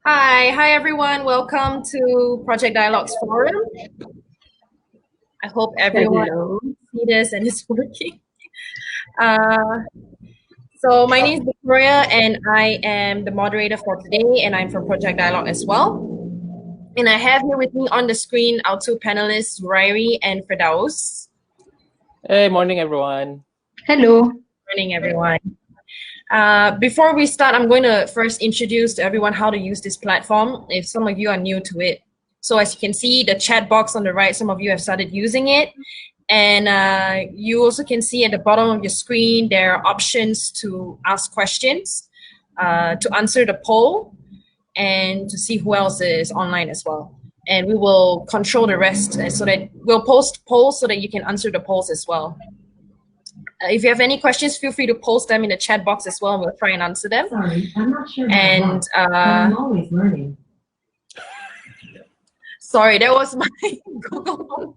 Hi everyone. Welcome to Project Dialogues Forum. I hope everyone Hello. see this and is working. Uh, so my name is Victoria and I am the moderator for today and I'm from Project Dialogue as well. And I have here with me on the screen our two panelists, Rairi and Firdaus. Hey, morning everyone. Hello. Morning everyone. Before we start, I'm going to first introduce to everyone how to use this platform if some of you are new to it. So as you can see, the chat box on the right, some of you have started using it. And you also can see at the bottom of your screen, there are options to ask questions, to answer the poll, and to see who else is online as well. And we will control the rest so that we'll post polls so that you can answer the polls as well. If you have any questions, feel free to post them in the chat box as well, and we'll try and answer them. Sorry, I'm not sure. And I'm always learning. Sorry, that was my Google.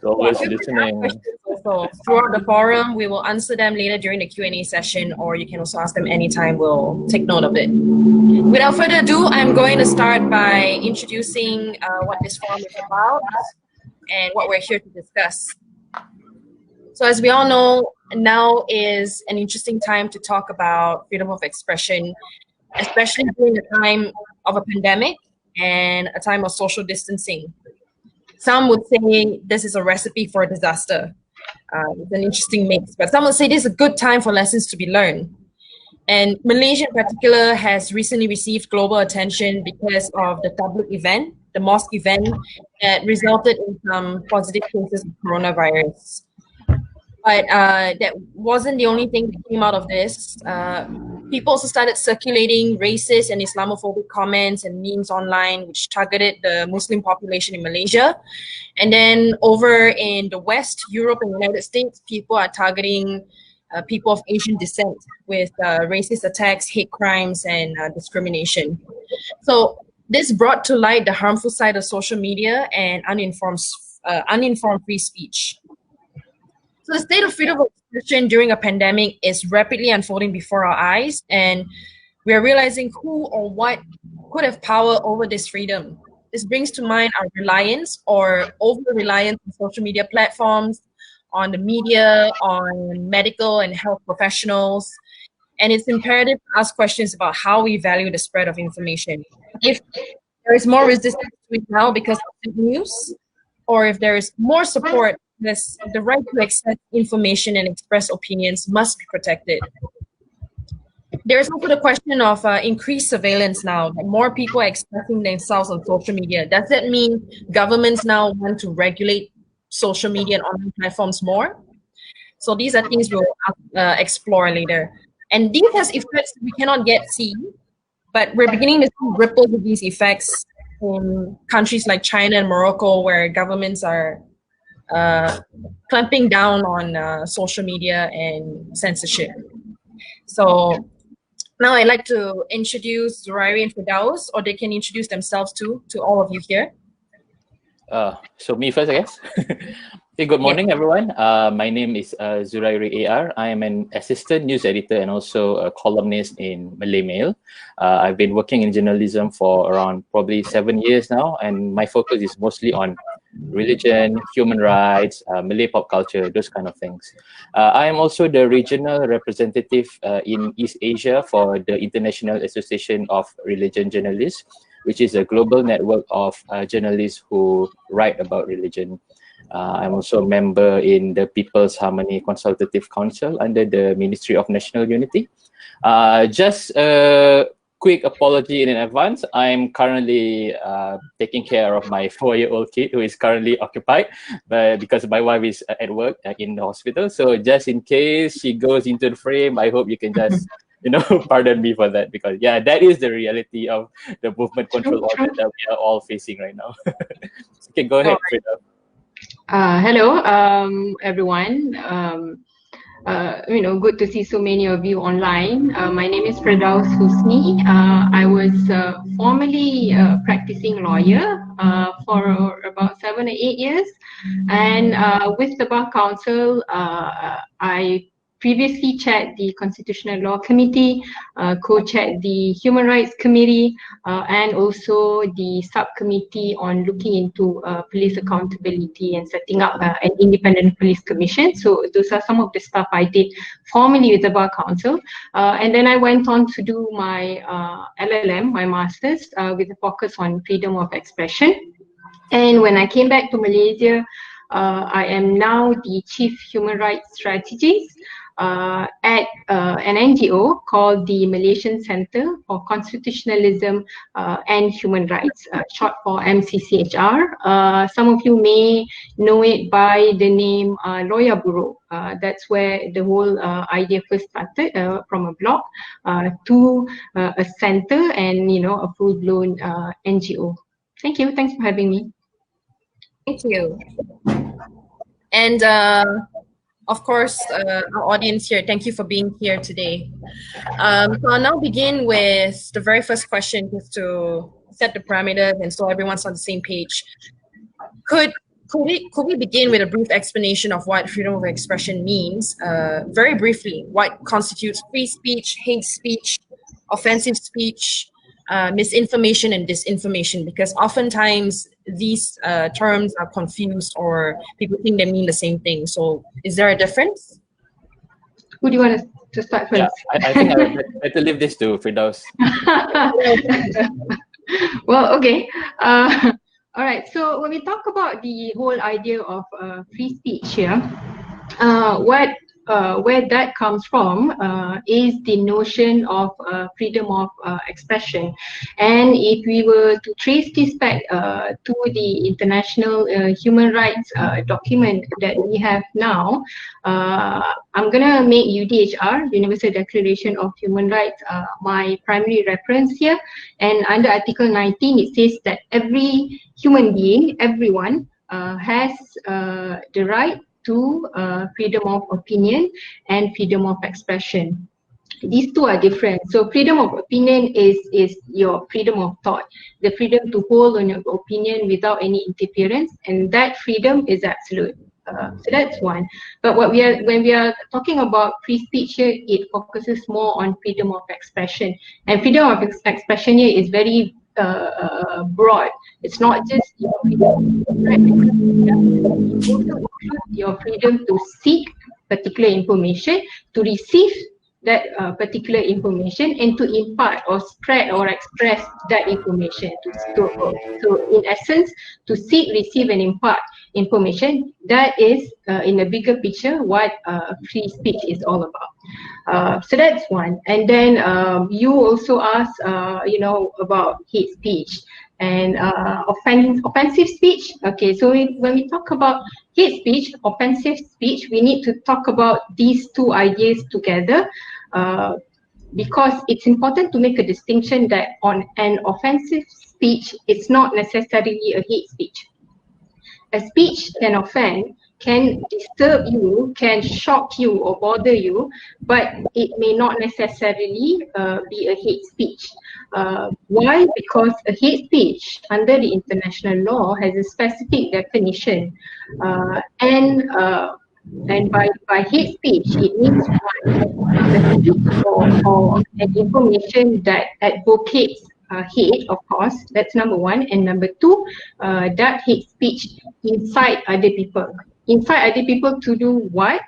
Always listening. Also, throughout the forum, we will answer them later during the Q&A session, or you can also ask them anytime. We'll take note of it. Without further ado, I'm going to start by introducing what this forum is about and what we're here to discuss. So as we all know, now is an interesting time to talk about freedom of expression, especially during the time of a pandemic and a time of social distancing. Some would say this is a recipe for a disaster. It's an interesting mix, but some would say this is a good time for lessons to be learned. And Malaysia in particular has recently received global attention because of the tabligh event, the mosque event that resulted in some positive cases of coronavirus. But that wasn't the only thing that came out of this. People also started circulating racist and Islamophobic comments and memes online, which targeted the Muslim population in Malaysia. And then over in the West, Europe and United States, people are targeting people of Asian descent with racist attacks, hate crimes, and discrimination. So this brought to light the harmful side of social media and uninformed free speech. So the state of freedom of expression during a pandemic is rapidly unfolding before our eyes, and we are realizing who or what could have power over this freedom. This brings to mind our reliance or over-reliance on social media platforms, on the media, on medical and health professionals, and it's imperative to ask questions about how we value the spread of information. If there is more resistance to it now because of fake news, or if there is more support, the right to access information and express opinions must be protected. There is also the question of increased surveillance now. More people are expressing themselves on social media. Does that mean governments now want to regulate social media and online platforms more? So these are things we'll explore later. And these has effects we cannot yet see, but we're beginning to see ripples of these effects in countries like China and Morocco, where governments are clamping down on social media and censorship. So now I'd like to introduce Zurairi and Firdaus, or they can introduce themselves too, to all of you here. So me first, I guess. Hey, good morning, everyone. My name is Zurairi AR. I am an assistant news editor and also a columnist in Malay Mail. I've been working in journalism for around probably 7 years now, and my focus is mostly on religion, human rights, Malay pop culture, those kind of things. I am also the regional representative in East Asia for the International Association of Religion Journalists, which is a global network of journalists who write about religion. I'm also a member in the People's Harmony Consultative Council under the Ministry of National Unity. Just a quick apology in advance. I'm currently taking care of my 4-year-old kid who is currently occupied because my wife is at work in the hospital. So just in case she goes into the frame, I hope you can just pardon me for that, because yeah, that is the reality of the movement control order that we are all facing right now. Okay, go ahead, Frida. Hello, everyone. Good to see so many of you online. My name is Firdaus Husni. I was formerly a practicing lawyer for about 7 or 8 years, and with the Bar Council, I previously chaired the Constitutional Law Committee, co-chaired the Human Rights Committee, and also the subcommittee on looking into police accountability and setting up an independent police commission. So those are some of the stuff I did formally with the Bar Council. And then I went on to do my LLM, my master's, with a focus on freedom of expression. And when I came back to Malaysia, I am now the Chief Human Rights Strategist at an NGO called the Malaysian Centre for Constitutionalism and Human Rights, short for MCCHR. Some of you may know it by the name Lawyer Bureau. That's where the whole idea first started, from a blog to a centre and, you know, a full-blown NGO. Thank you. Thanks for having me. Thank you. And of course, our audience here, thank you for being here today. So I'll now begin with the very first question, just to set the parameters and so everyone's on the same page. Could we begin with a brief explanation of what freedom of expression means? Very briefly, what constitutes free speech, hate speech, offensive speech, misinformation and disinformation, because oftentimes these terms are confused or people think they mean the same thing. So is there a difference? Who do you want to start first? Yeah, I think I would better leave this to Firdaus. Well, okay. All right. So when we talk about the whole idea of free speech here, where that comes from is the notion of freedom of expression. And if we were to trace this back to the international human rights document that we have now, I'm going to make UDHR, Universal Declaration of Human Rights, my primary reference here. And under Article 19, it says that every human being, everyone, has the right to freedom of opinion and freedom of expression. These two are different. So freedom of opinion is your freedom of thought, the freedom to hold on your opinion without any interference, and that freedom is absolute. So that's one. But when we are talking about free speech here, it focuses more on freedom of expression. And freedom of expression here is very broad. It's not just your freedom, it also includes your freedom to seek particular information, to receive that particular information, and to impart or spread or express that information. So in essence, to seek, receive and impart information, that is in a bigger picture what free speech is all about. So that's one. And then you also asked about hate speech and offensive speech. Okay, so when we talk about hate speech, offensive speech, we need to talk about these two ideas together, because it's important to make a distinction that on an offensive speech, it's not necessarily a hate speech. A speech can offend, can disturb you, can shock you or bother you, but it may not necessarily be a hate speech. Why? Because a hate speech under the international law has a specific definition, and by hate speech, it means the speech or an information that advocates hate, of course, that's number one. And number two, that hate speech incite other people. Incite other people to do what?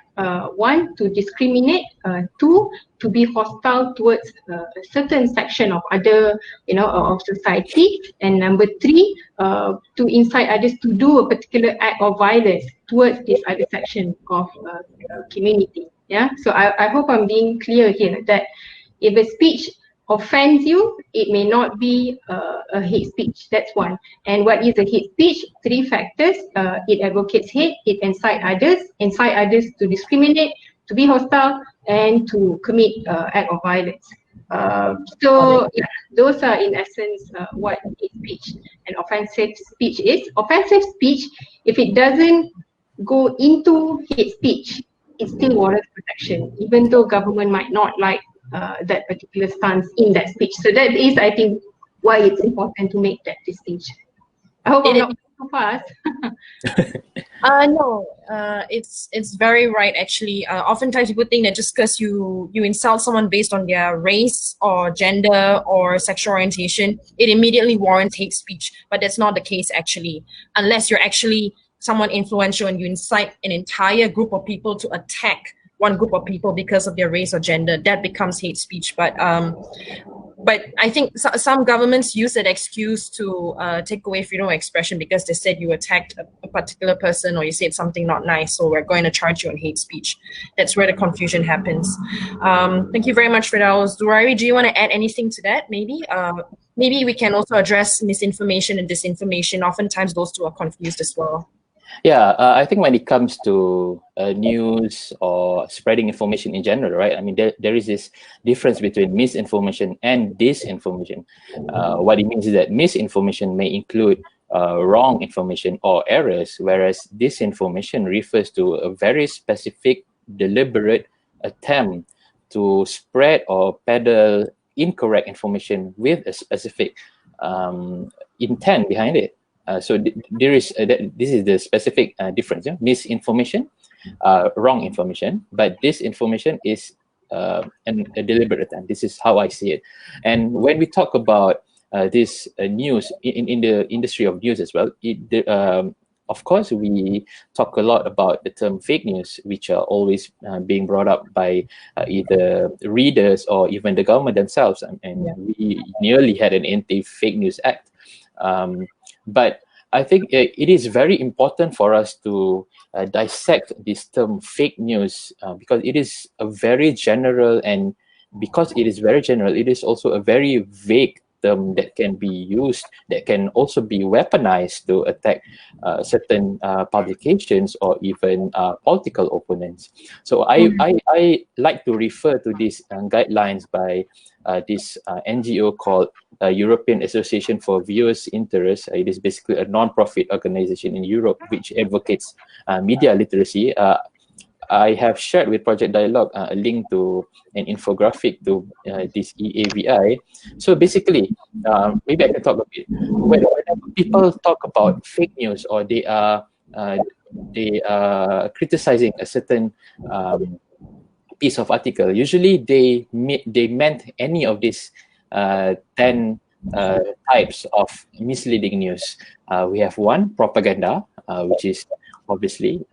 One, to discriminate. Two, to be hostile towards a certain section of other, of society. And number three, to incite others to do a particular act of violence towards this other section of community. Yeah. So I hope I'm being clear here that if a speech offends you, it may not be a hate speech. That's one. And what is a hate speech? Three factors. It advocates hate, it incite others to discriminate, to be hostile, and to commit act of violence. So yeah, those are in essence what hate speech and offensive speech is. Offensive speech, if it doesn't go into hate speech, it still warrants protection, even though government might not like that particular stance in that speech. So that is, I think, why it's important to make that distinction. I hope I'm not so fast. No, it's very right actually. Oftentimes people think that just because you insult someone based on their race or gender or sexual orientation, it immediately warrants hate speech. But that's not the case actually, unless you're actually someone influential and you incite an entire group of people to attack one group of people because of their race or gender. That becomes hate speech. But I think some governments use that excuse to take away freedom of expression because they said you attacked a particular person or you said something not nice, so we're going to charge you on hate speech. That's where the confusion happens. Thank you very much for that. Zurairi, do you want to add anything to that? Maybe we can also address misinformation and disinformation. Oftentimes those two are confused as well. Yeah, I think when it comes to news or spreading information in general, right? I mean, there is this difference between misinformation and disinformation. What it means is that misinformation may include wrong information or errors, whereas disinformation refers to a very specific, deliberate attempt to spread or peddle incorrect information with a specific intent behind it. So there is this is the specific difference. Yeah? Misinformation, wrong information, but disinformation is a deliberate attempt. This is how I see it. And when we talk about this news in the industry of news as well, of course, we talk a lot about the term fake news, which are always being brought up by either readers or even the government themselves. And we nearly had an anti-fake news act. But I think it is very important for us to dissect this term fake news because it is a very general, and because it is very general, it is also a very vague term that can be used, that can also be weaponized to attack certain publications or even political opponents. So I like to refer to these guidelines by this NGO called European Association for Viewers' Interests. It is basically a non-profit organization in Europe which advocates media literacy. I have shared with Project Dialogue a link to an infographic to this EAVI. So basically, maybe I can talk a bit. Whenever people talk about fake news or they are criticizing a certain piece of article, usually they meant any of these 10 types of misleading news. We have one, propaganda, which is obviously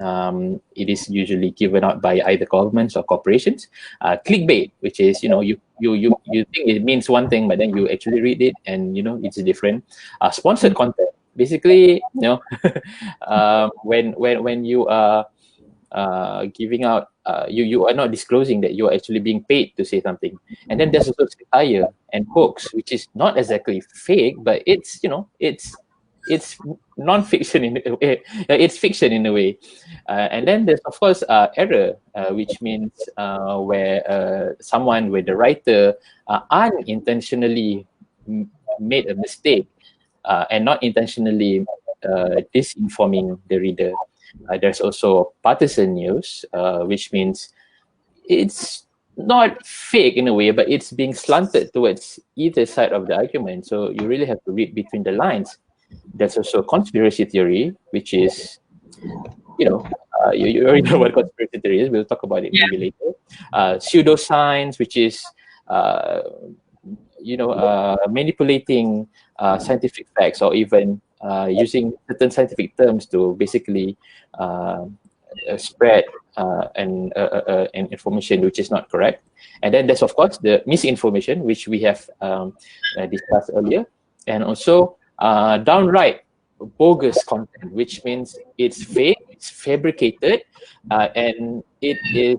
it is usually given out by either governments or corporations. Clickbait, which is you think it means one thing, but then you actually read it and it's different. Sponsored content, basically when you are giving out, you are not disclosing that you are actually being paid to say something. And then there's also satire and hoax, which is not exactly fake, but it's it's non-fiction in a way. It's fiction in a way. And then there's of course error, which means where someone, with the writer, unintentionally made a mistake and not intentionally disinforming the reader. There's also partisan news, which means it's not fake in a way, but it's being slanted towards either side of the argument. So you really have to read between the lines. There's also conspiracy theory, which is, you already know what conspiracy theory is. We'll talk about it maybe later. Pseudoscience, which is, manipulating scientific facts, or even using certain scientific terms to basically spread an information which is not correct. And then there's of course the misinformation, which we have discussed earlier, and also downright bogus content, which means it's fake, it's fabricated, and it is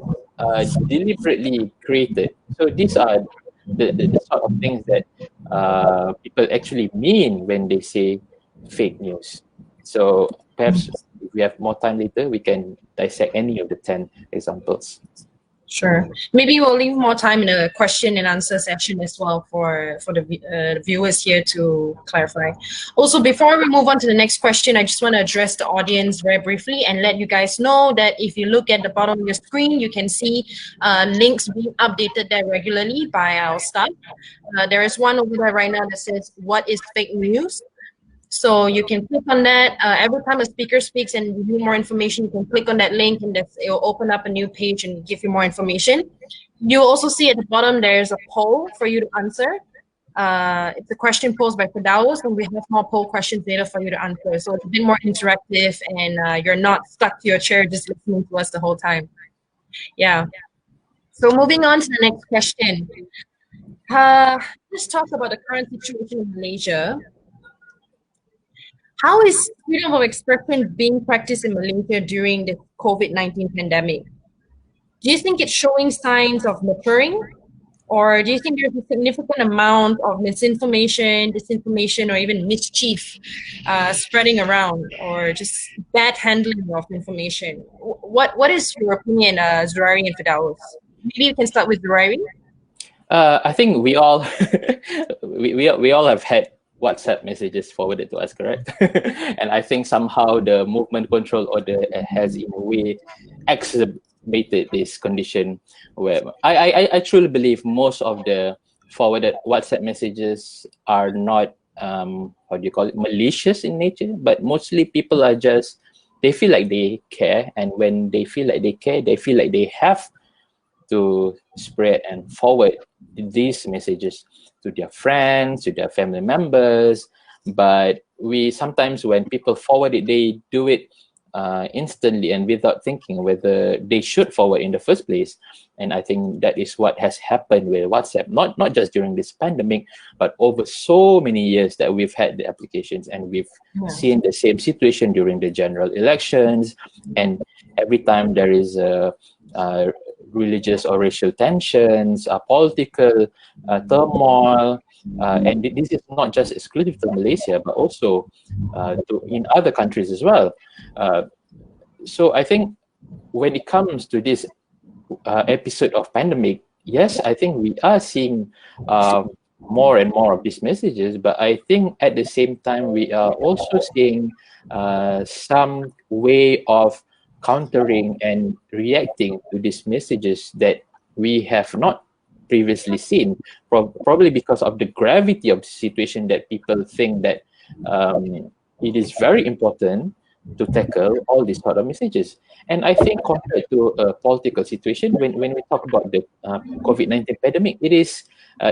deliberately created. So these are the sort of things that people actually mean when they say fake news. So perhaps if we have more time later, we can dissect any of the 10 examples. Sure. Maybe we'll leave more time in a question and answer session as well for the viewers here to clarify. Also, before we move on to the next question, I just want to address the audience very briefly and let you guys know that if you look at the bottom of your screen, you can see links being updated there regularly by our staff. There is one over there right now that says, "What is fake news?" So you can click on that. Every time a speaker speaks and you need more information, you can click on that link and it will open up a new page and give you more information. You'll also see at the bottom there's a poll for you to answer. It's a question posed by Firdaus, and we have more poll questions later for you to answer. So it's a bit more interactive, and you're not stuck to your chair just listening to us the whole time. Yeah. So moving on to the next question. Let's talk about the current situation in Malaysia. How is freedom of expression being practiced in Malaysia during the COVID-19 pandemic? Do you think it's showing signs of maturing? Or do you think there's a significant amount of misinformation, disinformation, or even mischief spreading around, or just bad handling of information? What is your opinion, Zurari and Firdaus? Maybe you can start with Zurari. I think we all we all have had WhatsApp messages forwarded to us, correct? And I think somehow the movement control order has in a way exacerbated this condition where I truly believe most of the forwarded WhatsApp messages are not how do you call it, malicious in nature, but mostly people are just, they feel like they care, and when they feel like they care, they feel like they have to spread and forward these messages to their friends, to their family members. But we sometimes, when people forward it, they do it instantly and without thinking whether they should forward in the first place. And I think that is what has happened with WhatsApp, not just during this pandemic, but over so many years that we've had the applications, and we've seen the same situation during the general elections. And every time there is a religious or racial tensions, political turmoil, and this is not just exclusive to Malaysia, but also in other countries as well. So I think when it comes to this episode of pandemic, yes, I think we are seeing more and more of these messages, but I think at the same time we are also seeing some way of countering and reacting to these messages that we have not previously seen, probably because of the gravity of the situation, that people think that it is very important to tackle all these sort of messages. And I think compared to a political situation, when we talk about the COVID-19 pandemic, it is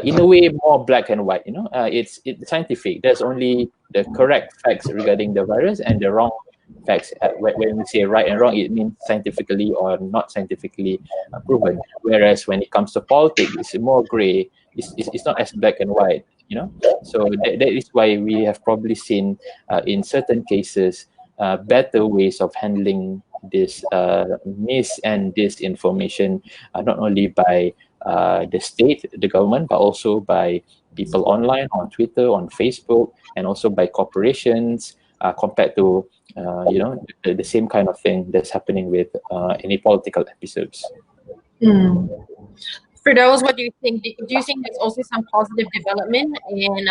in a way more black and white. It's scientific. There's only the correct facts regarding the virus and the wrong facts. When we say right and wrong, it means scientifically or not scientifically proven. Whereas when it comes to politics, it's more gray. It's not as black and white. So that is why we have probably seen in certain cases better ways of handling this mis and disinformation, not only by the state, the government, but also by people online, on Twitter, on Facebook, and also by corporations, compared to the same kind of thing that's happening with any political episodes. Firdaus, what do you think? Do you think there's also some positive development in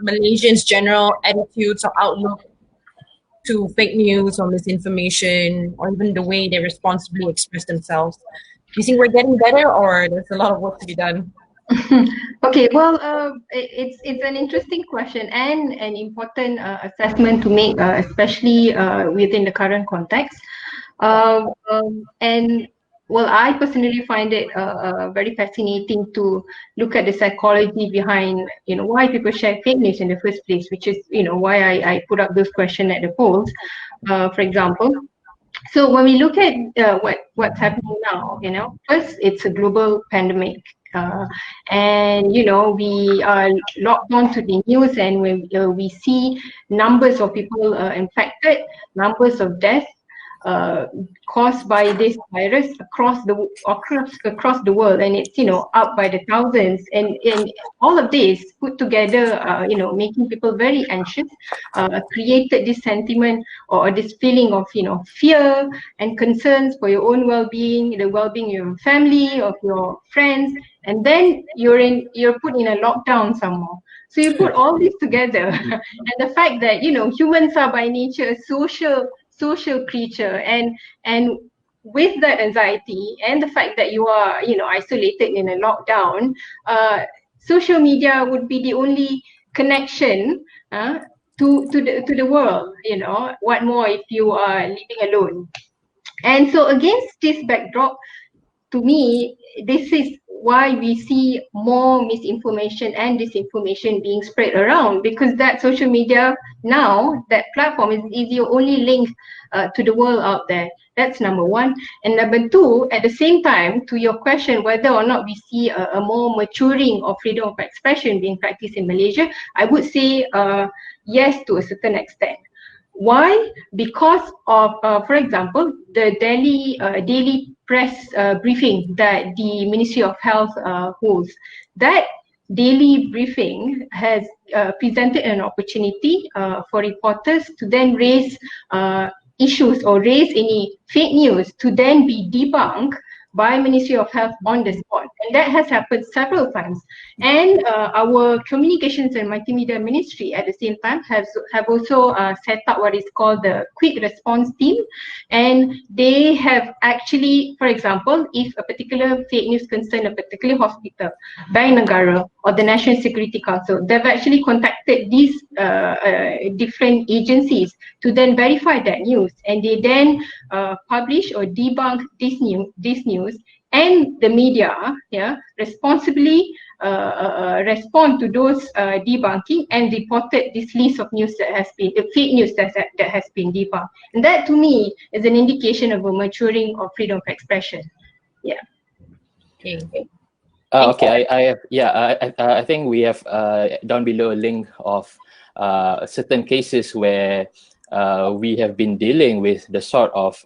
Malaysians' general attitudes or outlook to fake news or misinformation, or even the way they responsibly express themselves? Do you think we're getting better, or there's a lot of work to be done? Okay, well, it's an interesting question and an important assessment to make, especially within the current context. And well, I personally find it very fascinating to look at the psychology behind, why people share fake news in the first place, which is, why I put up this question at the polls, for example. So when we look at what's happening now, first, it's a global pandemic. And we are locked on to the news, and when we see numbers of people infected, numbers of deaths caused by this virus across the world, and it's up by the thousands, and all of this put together, making people very anxious, created this sentiment or this feeling of fear and concerns for your own well-being, the well-being of your family, of your friends, and then you're put in a lockdown somewhere. So you put all this together, and the fact that humans are by nature a social creature, and with that anxiety and the fact that you are isolated in a lockdown, social media would be the only connection to the world. You know, what more if you are living alone? And so against this backdrop, to me, this is why we see more misinformation and disinformation being spread around, because that social media now, that platform is your only link to the world out there. That's number one. And number two, at the same time, to your question whether or not we see a more maturing of freedom of expression being practiced in Malaysia, I would say yes, to a certain extent. Why? Because of, for example, the daily press briefing that the Ministry of Health holds. That daily briefing has presented an opportunity for reporters to then raise issues or raise any fake news to then be debunked by Ministry of Health on the spot. And that has happened several times. And our Communications and Multimedia Ministry at the same time have also set up what is called the Quick Response Team. And they have actually, for example, if a particular fake news concern a particular hospital, Bank Negara, or the National Security Council, they've actually contacted these different agencies to then verify that news. And they then publish or debunk this news, and the media responsibly respond to those debunking and reported this list of news that has been the fake news that has been debunked. And that to me is an indication of a maturing of freedom of expression. Yeah. Okay. Okay, I think we have down below a link of certain cases where we have been dealing with the sort of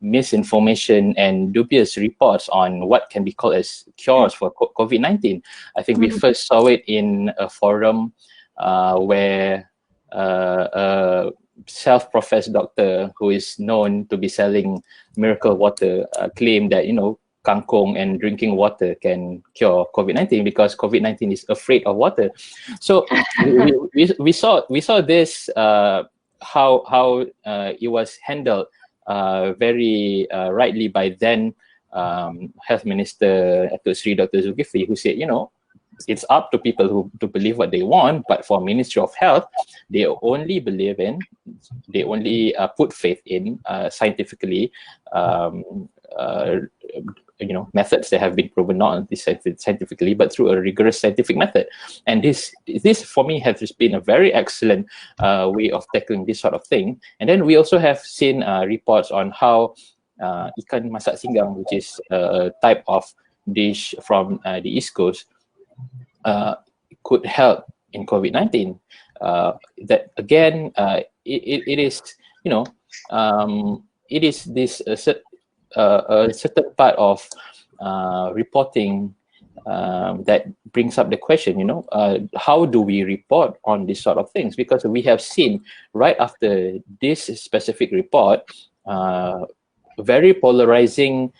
misinformation and dubious reports on what can be called as cures for COVID-19. I think we first saw it in a forum where a self-professed doctor who is known to be selling miracle water claimed that, you know, kangkong and drinking water can cure COVID-19 because COVID-19 is afraid of water. So we saw this how it was handled very rightly by then Health Minister Dr. Zulkifli, who said, you know, it's up to people who to believe what they want, but for Ministry of Health, they only put faith in scientifically methods that have been proven not scientifically, but through a rigorous scientific method. And this for me has just been a very excellent way of tackling this sort of thing. And then we also have seen reports on how ikan masak singgang, which is a type of dish from the East Coast, could help in COVID-19. That again, it is, you know, it is this a certain part of reporting that brings up the question, you know, how do we report on this sort of things? Because we have seen right after this specific report, very polarizing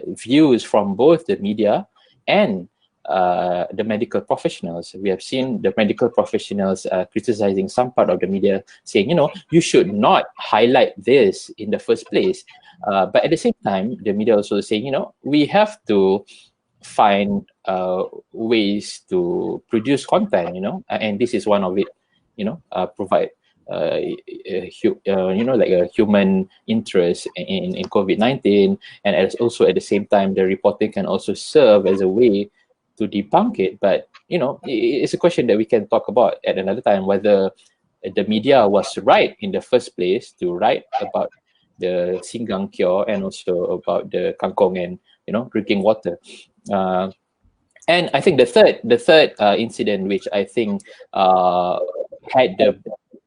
views from both the media and the medical professionals. We have seen the medical professionals criticizing some part of the media, saying, you know, you should not highlight this in the first place. But at the same time, the media also saying, you know, we have to find ways to produce content, you know, and this is one of it, you know, provide you know, like a human interest in COVID-19, and as also at the same time, the reporting can also serve as a way to debunk it. But, you know, it's a question that we can talk about at another time, whether the media was right in the first place to write about the singgang cure and also about the kangkong and, you know, drinking water. And I think the third incident, which I think had the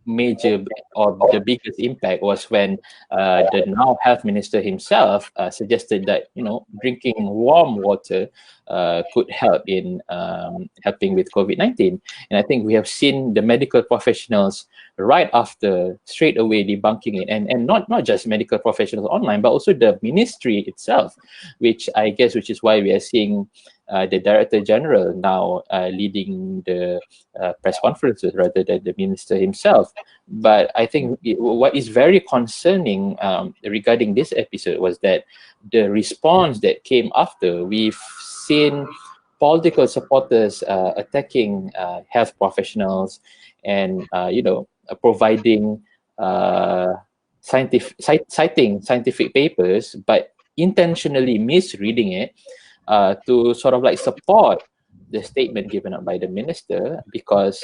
major or the biggest impact, was when the now health minister himself suggested that, you know, drinking warm water could help in helping with COVID-19. And I think we have seen the medical professionals right after straight away debunking it, and not just medical professionals online, but also the ministry itself, which is why we are seeing the Director General now leading the press conferences rather than the minister himself. But I think what is very concerning regarding this episode was that the response that came after. We've seen political supporters attacking health professionals and providing citing scientific papers, but intentionally misreading it to sort of like support the statement given up by the minister, because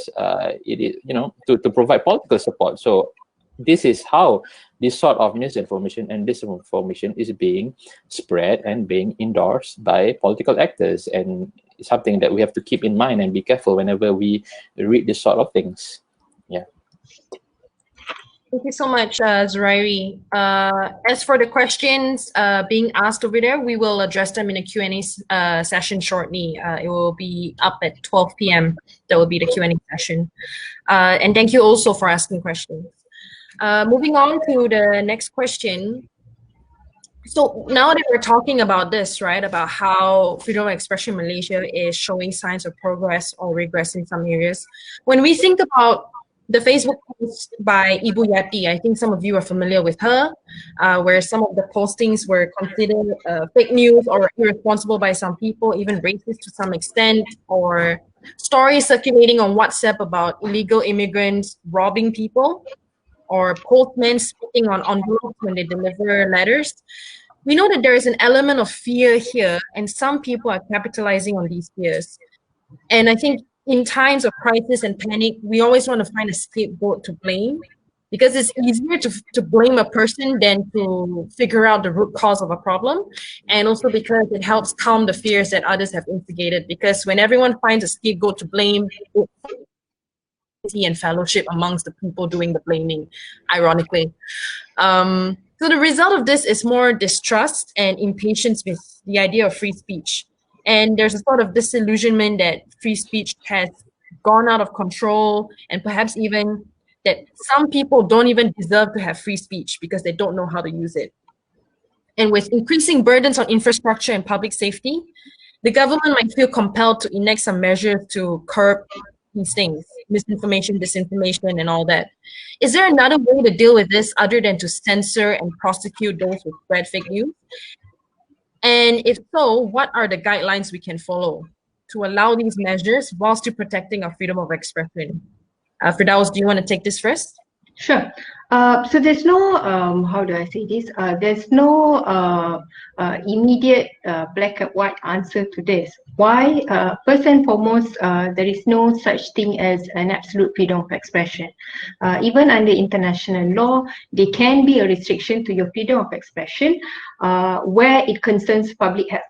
it is, to provide political support. So this is how this sort of misinformation and disinformation is being spread and being endorsed by political actors, and it's something that we have to keep in mind and be careful whenever we read this sort of things. Yeah. Thank you so much, Zurairi. As for the questions being asked over there, we will address them in a Q&A session shortly. It will be up at 12 p.m. That will be the Q&A session. And thank you also for asking questions. Moving on to the next question. So now that we're talking about this, right, about how freedom of expression in Malaysia is showing signs of progress or regress in some areas, when we think about the Facebook post by Ibu Yati, I think some of you are familiar with her, where some of the postings were considered fake news or irresponsible by some people, even racist to some extent, or stories circulating on WhatsApp about illegal immigrants robbing people, or postmen spitting on envelopes when they deliver letters. We know that there is an element of fear here, and some people are capitalizing on these fears. And I think in times of crisis and panic, we always want to find a scapegoat to blame, because it's easier to blame a person than to figure out the root cause of a problem. And also because it helps calm the fears that others have instigated, because when everyone finds a scapegoat to blame, and fellowship amongst the people doing the blaming, ironically. So the result of this is more distrust and impatience with the idea of free speech. And there's a sort of disillusionment that free speech has gone out of control, and perhaps even that some people don't even deserve to have free speech because they don't know how to use it. And with increasing burdens on infrastructure and public safety, the government might feel compelled to enact some measures to curb these things, misinformation, disinformation, and all that. Is there another way to deal with this other than to censor and prosecute those who spread fake news? And if so, what are the guidelines we can follow to allow these measures while still protecting our freedom of expression? Firdaus, do you want to take this first? Sure. So there's no, how do I say this? There's no immediate black and white answer to this. Why? First and foremost, there is no such thing as an absolute freedom of expression. Even under international law, there can be a restriction to your freedom of expression where it concerns public health.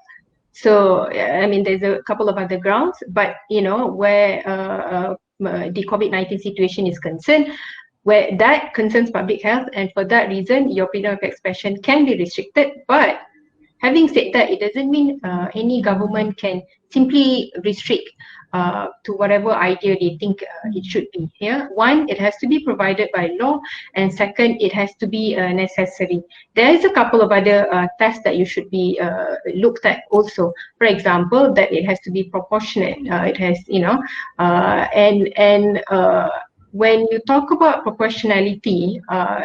So, I mean, there's a couple of other grounds, but, where the COVID-19 situation is concerned, where that concerns public health, and for that reason, your freedom of expression can be restricted. But having said that, it doesn't mean any government can simply restrict to whatever idea they think it should be. Yeah? One, it has to be provided by law, and second, it has to be necessary. There is a couple of other tests that you should be looked at also. For example, that it has to be proportionate. It has, when you talk about proportionality,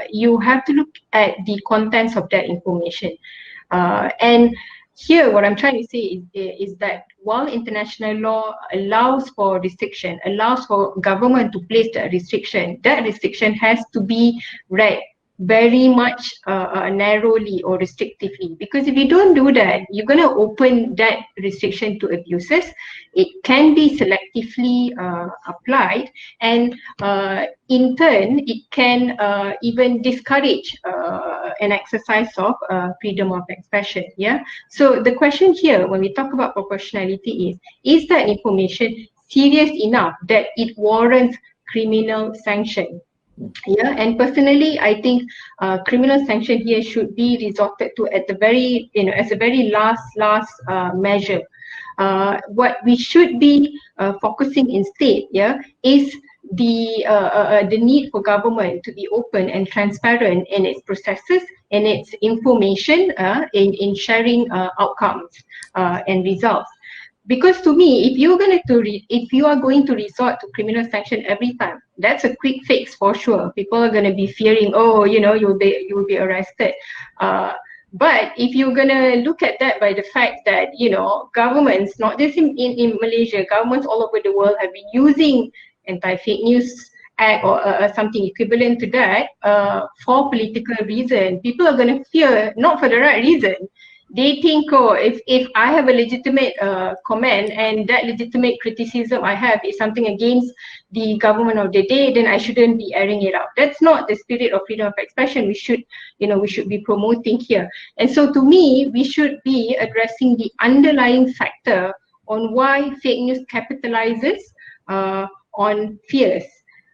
you have to look at the contents of that information. And here, what I'm trying to say is that while international law allows for restriction, allows for government to place that restriction has to be read very much narrowly or restrictively, because if you don't do that, you're going to open that restriction to abuses. It can be selectively applied, and in turn it can even discourage an exercise of freedom of expression. Yeah. So the question here when we talk about proportionality is that information serious enough that it warrants criminal sanction? Yeah, and personally, I think criminal sanction here should be resorted to at the very, as a very last measure. What we should be focusing instead, yeah, is the need for government to be open and transparent in its processes and its information in sharing outcomes and results. Because to me, if you are going to resort to criminal sanction every time, that's a quick fix for sure. People are going to be fearing, oh, you'll be arrested. But if you're gonna look at that by the fact that, you know, governments, not just in Malaysia, governments all over the world have been using anti-fake news act or something equivalent to that for political reason, people are gonna fear, not for the right reason. They think, oh, if I have a legitimate comment and that legitimate criticism I have is something against the government of the day, then I shouldn't be airing it out. That's not the spirit of freedom of expression we should, you know, we should be promoting here. And so to me, we should be addressing the underlying factor on why fake news capitalizes on fears.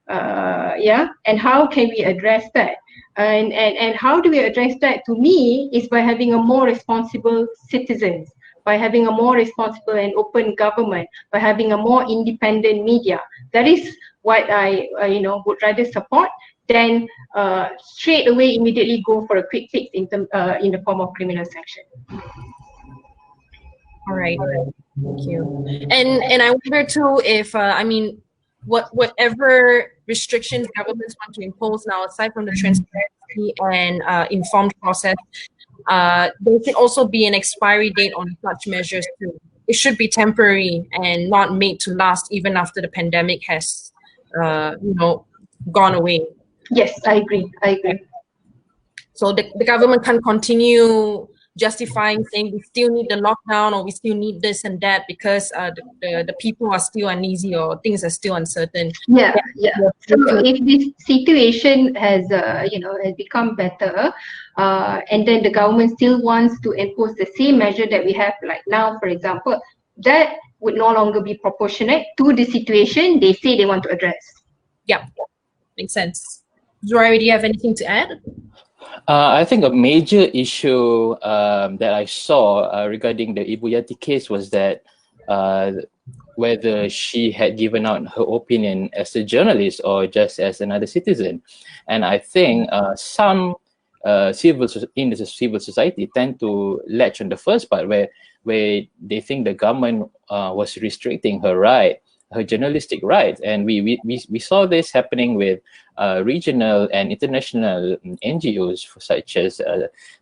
And how can we address that? And how do we address that? To me, is by having a more responsible citizens, by having a more responsible and open government, by having a more independent media. That is what I would rather support than straight away immediately go for a quick fix in the form of criminal sanction. All right, thank you. And I wonder too if whatever restrictions governments want to impose now, aside from the transparency and informed process, there should also be an expiry date on such measures too. It should be temporary and not made to last even after the pandemic has, gone away. Yes, I agree. So the government can continue justifying saying we still need the lockdown or we still need this and that because the people are still uneasy or things are still uncertain. Yeah. So if this situation has has become better, and then the government still wants to impose the same measure that we have like now, for example, that would no longer be proportionate to the situation they say they want to address. Yeah, makes sense. Zorairi, do you have anything to add? I think a major issue that I saw regarding the Ibu Yati case was that whether she had given out her opinion as a journalist or just as another citizen. And I think some civil society tend to latch on the first part where they think the government was restricting her journalistic rights. And we saw this happening with regional and international NGOs such as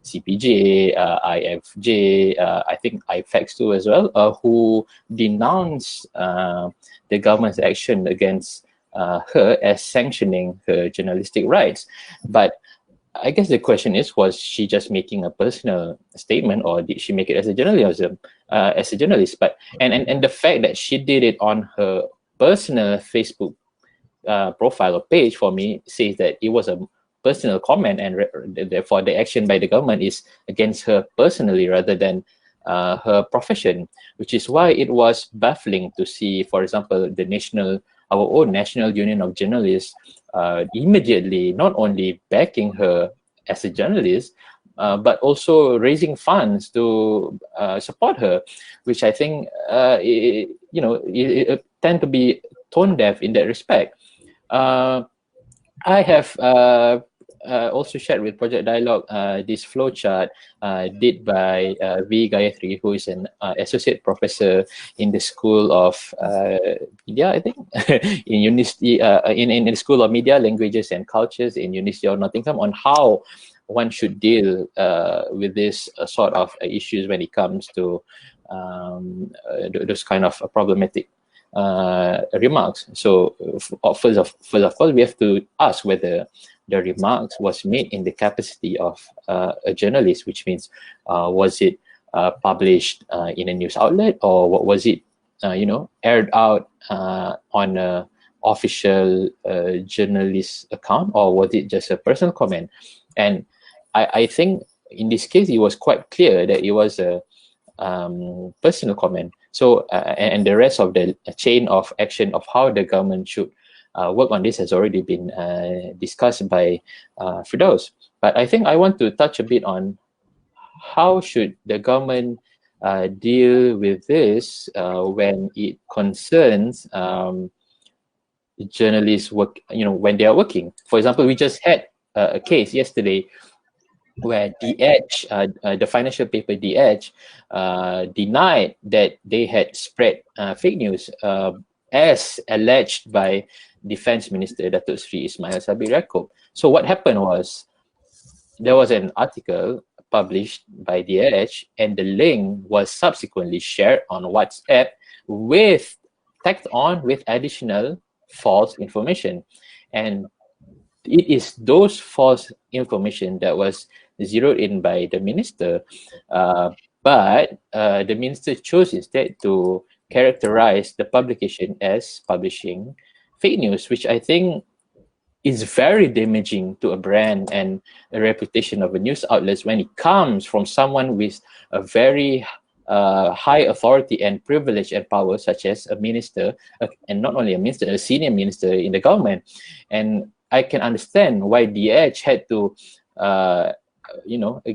CPJ, IFJ, I think IFAX too as well, who denounced the government's action against her as sanctioning her journalistic rights. But I guess the question is, was she just making a personal statement, or did she make it as a journalism, as a journalist? But and the fact that she did it on her personal Facebook profile or page, for me, says that it was a personal comment, and therefore the action by the government is against her personally rather than her profession, which is why it was baffling to see, for example, our own National Union of Journalists immediately not only backing her as a journalist, but also raising funds to support her, which I think it tend to be tone deaf in that respect. I have also shared with Project Dialogue this flowchart did by V. Gayatri, who is an associate professor in the School of Media, I think, in University in the School of Media, Languages and Cultures in University of Nottingham, on how one should deal with this sort of issues when it comes to those kind of problematic remarks. So first of all, we have to ask whether the remarks was made in the capacity of a journalist, which means was it published in a news outlet, or what was it aired out on a official journalist account, or was it just a personal comment? And I think in this case it was quite clear that it was a personal comment. So and the rest of the chain of action of how the government should work on this has already been discussed by Firdaus. But I think I want to touch a bit on how should the government deal with this when it concerns journalists work, when they are working. For example, we just had a case yesterday where The Edge, the financial paper The Edge, denied that they had spread fake news as alleged by Defense Minister Datuk Sri Ismail Sabri Yaakob. So what happened was, there was an article published by the Edge, and the link was subsequently shared on WhatsApp with tagged on with additional false information. And it is those false information that was zeroed in by the minister, but the minister chose instead to characterize the publication as publishing fake news, which I think is very damaging to a brand and a reputation of a news outlet when it comes from someone with a very high authority and privilege and power, such as a minister, and not only a minister, a senior minister in the government. And I can understand why the Edge had to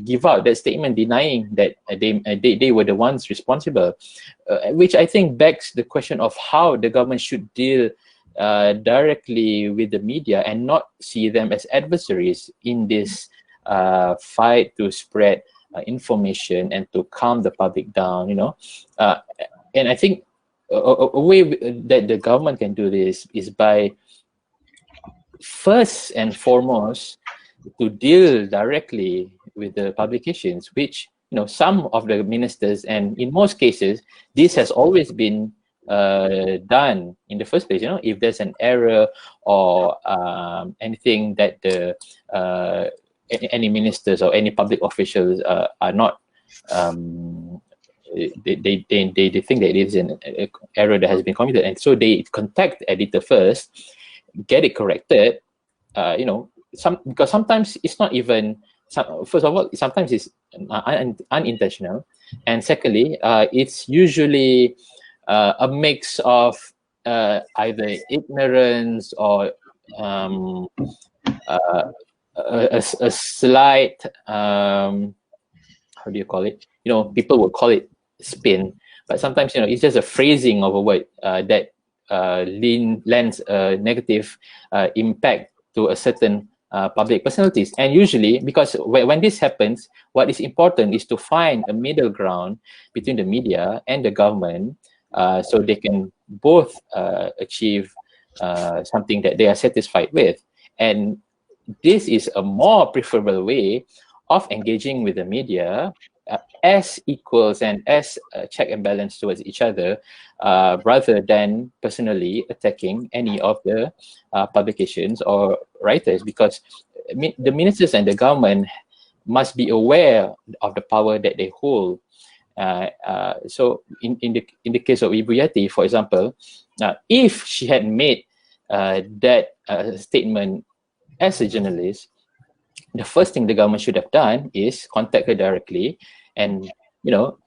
give out that statement denying that they were the ones responsible, which I think begs the question of how the government should deal directly with the media and not see them as adversaries in this fight to spread information and to calm the public down, and I think a way that the government can do this is by first and foremost to deal directly with the publications, which some of the ministers, and in most cases this has always been done in the first place. If there's an error or anything that the any ministers or any public officials are not they think that it is an error that has been committed, and so they contact the editor first, get it corrected, because sometimes it's not even, first of all, sometimes it's unintentional, and secondly, it's usually a mix of either ignorance or a slight how do you call it? People would call it spin, but sometimes it's just a phrasing of a word that lends a negative impact to a certain public personalities. And usually, because when this happens, what is important is to find a middle ground between the media and the government, so they can both achieve something that they are satisfied with. And this is a more preferable way of engaging with the media as equals and as check and balance towards each other, rather than personally attacking any of the publications or writers, because the ministers and the government must be aware of the power that they hold. So in the case of Ibu Yati, for example, if she had made that statement as a journalist, the first thing the government should have done is contact her directly and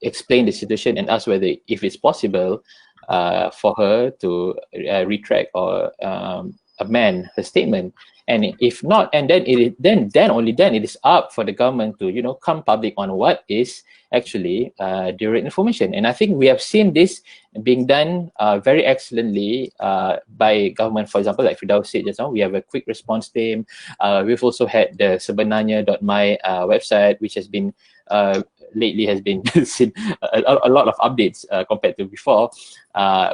explain the situation and ask whether if it's possible for her to retract or amend her statement. And if not, and then only then it is up for the government to come public on what is actually direct information. And I think we have seen this being done very excellently by government. For example, like Firdaus said just now, we have a quick response team. We've also had the sebenarnya.my website, which has been lately has been seen a lot of updates compared to before.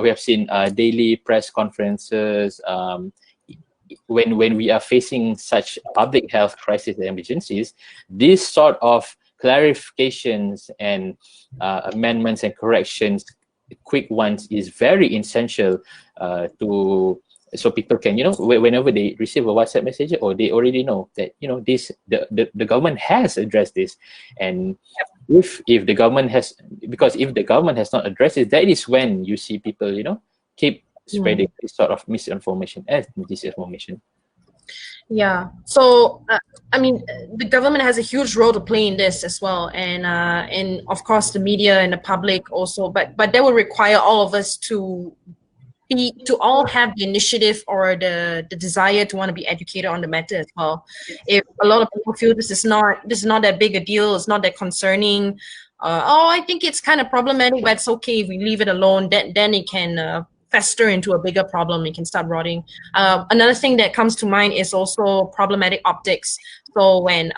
We have seen daily press conferences. When we are facing such public health crisis and emergencies, this sort of clarifications and amendments and corrections, quick ones, is very essential so people can, whenever they receive a WhatsApp message, or they already know that, the government has addressed this. And if the government has, because if the government has not addressed it, that is when you see people, keep spreading this sort of misinformation and disinformation. Yeah. So, the government has a huge role to play in this as well, and of course the media and the public also. But that will require all of us to all have the initiative or the desire to want to be educated on the matter as well. If a lot of people feel this is not that big a deal, it's not that concerning. I think it's kind of problematic, but it's okay if we leave it alone. Then it can fester into a bigger problem. It can start rotting. Another thing that comes to mind is also problematic optics. So when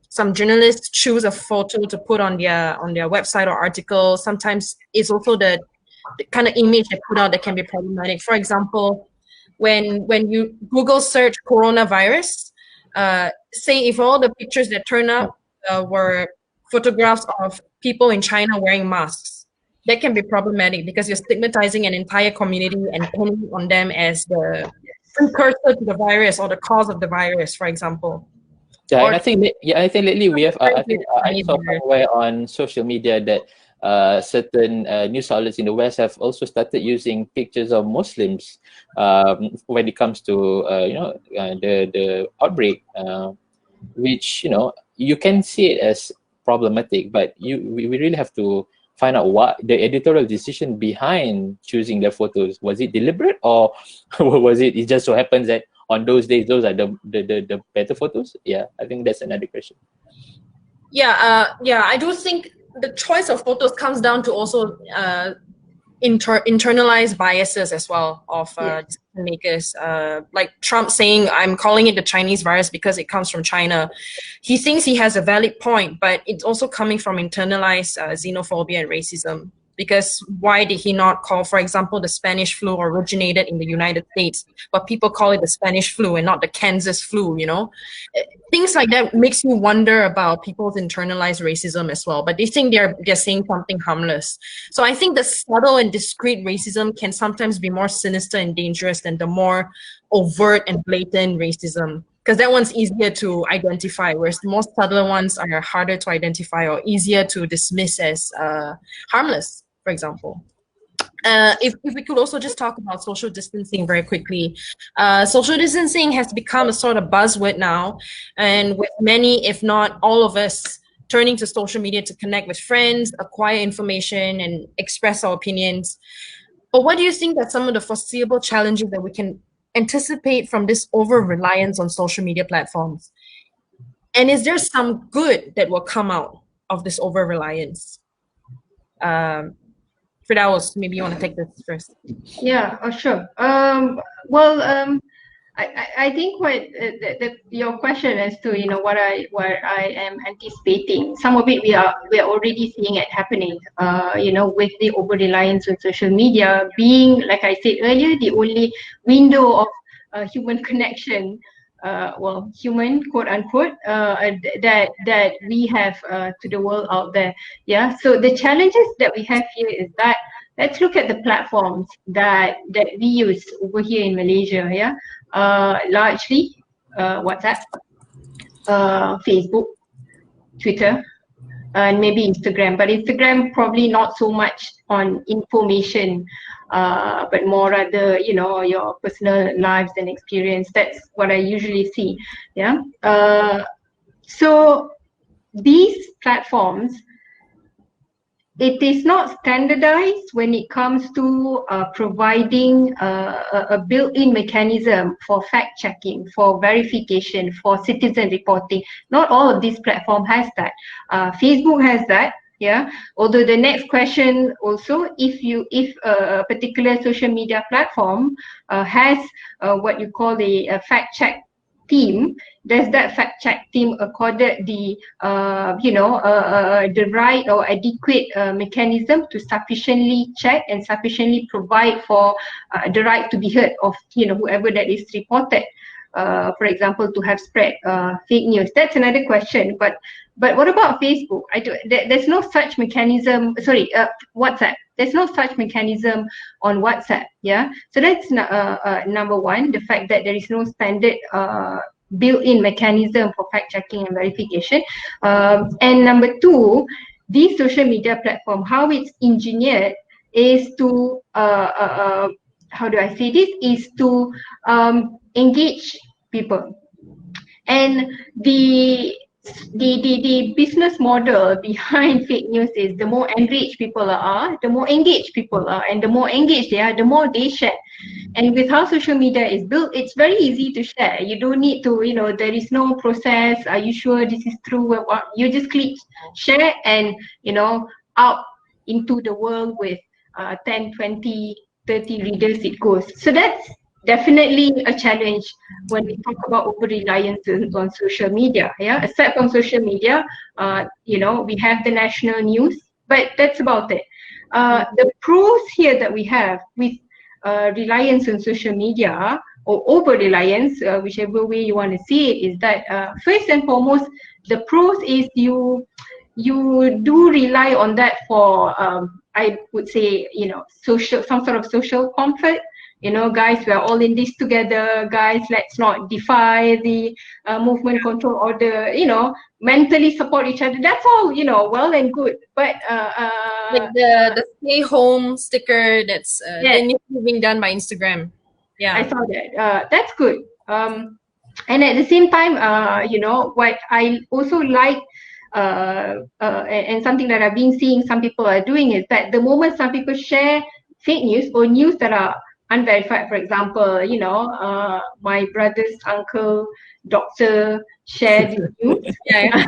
some journalists choose a photo to put on their website or article, sometimes it's also the kind of image they put out that can be problematic. For example, when you Google search coronavirus, say if all the pictures that turn up were photographs of people in China wearing masks. That can be problematic because you're stigmatizing an entire community and pinning on them as the precursor to the virus or the cause of the virus, for example. Yeah, Or and I think lately we have. I think I saw somewhere on social media that certain news outlets in the West have also started using pictures of Muslims when it comes to the outbreak, which you can see it as problematic, but we really have to find out what the editorial decision behind choosing their photos. Was it deliberate, or was it just so happens that on those days those are the better photos? Yeah, I think that's another question. Yeah, I do think the choice of photos comes down to also internalized biases as well of decision makers. Like Trump saying, I'm calling it the Chinese virus because it comes from China. He thinks he has a valid point, but it's also coming from internalized xenophobia and racism. Because why did he not call, for example, the Spanish flu originated in the United States, but people call it the Spanish flu and not the Kansas flu, Things like that makes me wonder about people's internalized racism as well. But they think they're saying something harmless. So I think the subtle and discreet racism can sometimes be more sinister and dangerous than the more overt and blatant racism. Because that one's easier to identify, whereas the more subtle ones are harder to identify or easier to dismiss as harmless, for example. If we could also just talk about social distancing very quickly. Social distancing has become a sort of buzzword now, and with many, if not all of us, turning to social media to connect with friends, acquire information, and express our opinions. But what do you think that some of the foreseeable challenges that we can anticipate from this over-reliance on social media platforms? And is there some good that will come out of this over-reliance? Firdaus, maybe you want to take this first. Yeah, sure. I think your question as to what I am anticipating, some of it we are already seeing it happening. With the over reliance on social media being, like I said earlier, the only window of human connection, human quote unquote, that we have to the world out there. Yeah. So the challenges that we have here is that let's look at the platforms that we use over here in Malaysia. Yeah. Largely WhatsApp, Facebook, Twitter, and maybe Instagram. But Instagram probably not so much on information, but more rather, your personal lives and experience. That's what I usually see. Yeah. So these platforms, it is not standardized when it comes to providing a built-in mechanism for fact-checking, for verification, for citizen reporting. Not all of these platforms has that. Facebook has that. Yeah. Although the next question also, if a particular social media platform has what you call a fact-check team, does that fact check team accorded the the right or adequate mechanism to sufficiently check and sufficiently provide for the right to be heard of whoever that is reported, for example, to have spread fake news? That's another question. But what about Facebook? There's no such mechanism. Sorry, WhatsApp. There's no such mechanism on WhatsApp. Yeah. So that's number one, the fact that there is no standard built-in mechanism for fact-checking and verification. And number two, this social media platform, how it's engineered is to, how do I say this, is to engage people. And the business model behind fake news is the more enriched people are, the more engaged people are, and the more engaged they are, the more they share. And with how social media is built, it's very easy to share. You don't need to, there is no process. Are you sure this is true? You just click share and, out into the world with 10, 20, 30 readers it goes. So that's definitely a challenge when we talk about over-reliance on social media. Yeah, aside from social media, we have the national news, but that's about it. The pros here that we have with reliance on social media or over-reliance, whichever way you want to see it, is that first and foremost, the pros is you do rely on that for I would say, you know, some sort of social comfort. You know, guys, we are all in this together. Guys, let's not defy the movement control order. You know, mentally support each other. That's all, you know, well and good. But Like the stay home sticker that's yeah, being done by Instagram. Yeah. I saw that. That's good. And at the same time, you know, what I also like, and something that I've been seeing some people are doing is that the moment some people share fake news or news that are unverified, for example, you know, my brother's uncle, doctor, shared this news. Yeah.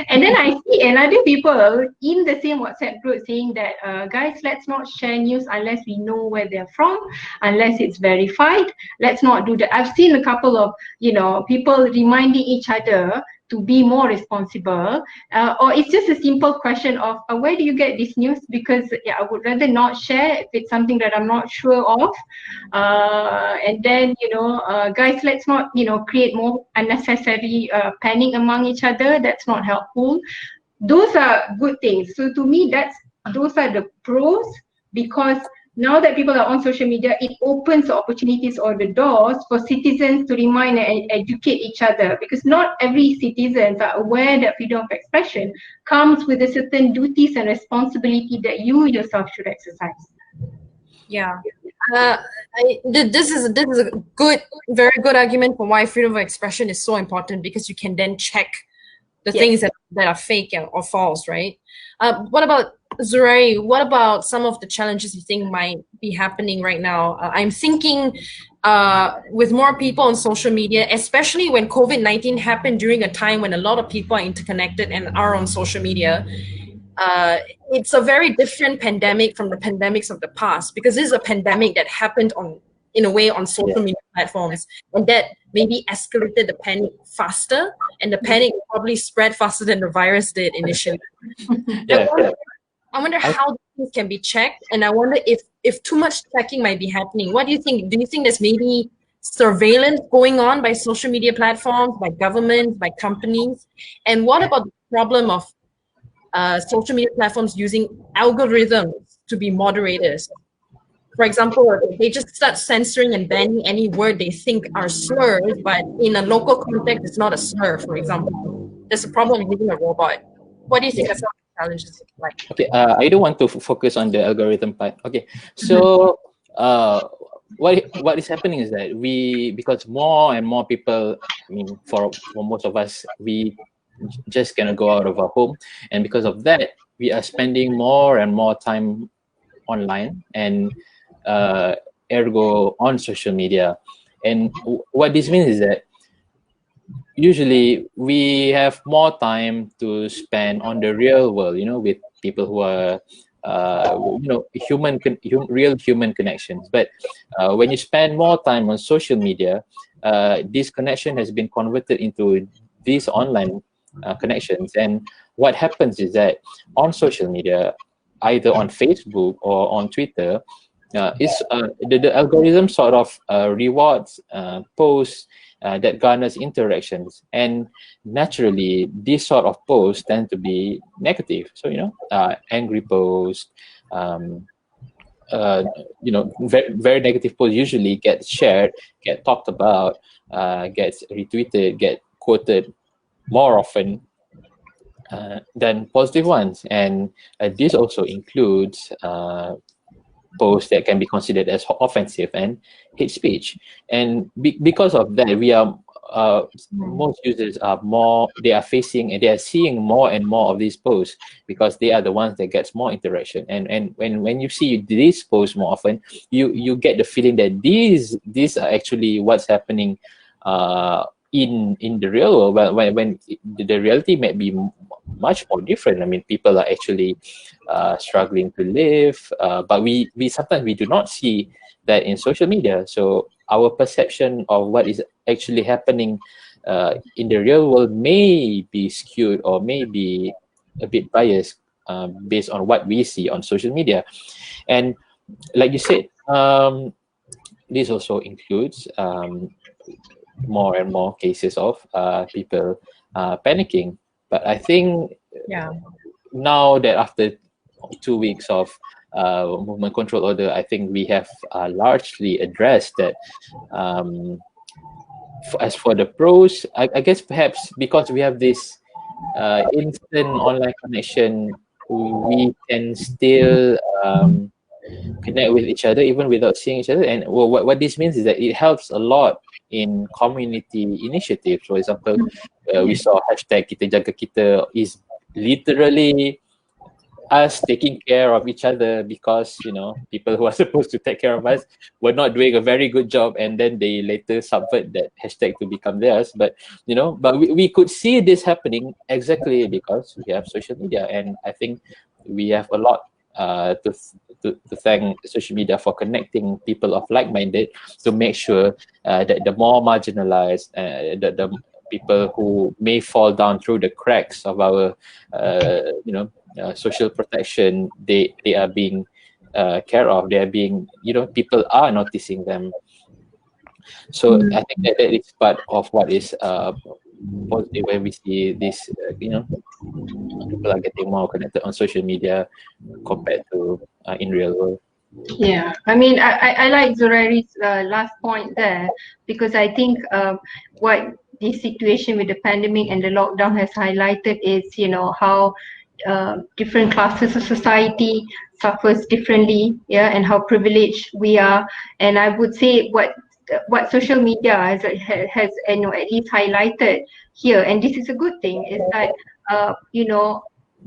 And then I see another people in the same WhatsApp group saying that, guys, let's not share news unless we know where they're from, unless it's verified. Let's not do that. I've seen a couple of, you know, people reminding each other to be more responsible, or it's just a simple question of where do you get this news? Because yeah, I would rather not share if it's something that I'm not sure of. And then, you know, guys, let's not, you know, create more unnecessary panic among each other. That's not helpful. Those are good things. So to me, those are the pros, because now that people are on social media, it opens the opportunities or the doors for citizens to remind and educate each other, because not every citizens are aware that freedom of expression comes with a certain duties and responsibility that you yourself should exercise. Yeah. This is a very good argument for why freedom of expression is so important, because you can then check the things that are fake or false, right? What about Zurairi? What about some of the challenges you think might be happening right now? I'm thinking with more people on social media, especially when COVID-19 happened during a time when a lot of people are interconnected and are on social media. It's a very different pandemic from the pandemics of the past, because this is a pandemic that happened in a way on social media platforms, and that maybe escalated the panic faster, and the panic probably spread faster than the virus did initially. I wonder how things can be checked, and I wonder if too much checking might be happening. What do you think? Do you think there's maybe surveillance going on by social media platforms, by governments, by companies? And what about the problem of social media platforms using algorithms to be moderators? For example, they just start censoring and banning any word they think are slurs, but in a local context, it's not a slur, for example. There's a problem using a robot. What do you think are some of the challenges like? Okay, I do want to focus on the algorithm part. Okay, so what is happening is that because more and more people, I mean, for most of us, we just cannot go out of our home, and because of that, we are spending more and more time online, and ergo on social media. And what this means is that usually we have more time to spend on the real world, you know, with people who are you know, real human connections. But when you spend more time on social media, this connection has been converted into these online connections. And what happens is that on social media, either on Facebook or on Twitter, the algorithm sort of rewards posts that garners interactions, and naturally these sort of posts tend to be negative. So, you know, angry posts, you know, very negative posts usually get shared, get talked about, gets retweeted, get quoted more often than positive ones. And this also includes posts that can be considered as offensive and hate speech. And because of that, we are most users are they are facing, and they are seeing more and more of these posts, because they are the ones that gets more interaction. And when you see these posts more often, you get the feeling that these are actually what's happening in the real world, when the reality may be much more different. I mean, people are actually struggling to live, but we sometimes we do not see that in social media. So our perception of what is actually happening in the real world may be skewed, or may be a bit biased based on what we see on social media. And like you said, this also includes more and more cases of people panicking. But I think Yeah. now that after 2 weeks of movement control order, I think we have largely addressed that. As for the pros, I guess perhaps because we have this instant online connection, we can still connect with each other even without seeing each other. And what this means is that it helps a lot in community initiatives. For example, we saw hashtag Kita Jaga Kita is literally us taking care of each other, because people who are supposed to take care of us were not doing a very good job, and then they later subvert that hashtag to become theirs. But we could see this happening exactly because we have social media, and I think we have a lot to thank social media for connecting people of like-minded, to make sure that the more marginalized, the people who may fall down through the cracks of our social protection, they are being care of. They are being, people are noticing them. So I think that is part of what is positive when we see this. People are getting more connected on social media compared to in real world. Yeah, I mean, I like Zurairi's last point there, because I think what the situation with the pandemic and the lockdown has highlighted is, how different classes of society suffers differently, yeah, and how privileged we are. And I would say what social media has at least highlighted here, and this is a good thing, is that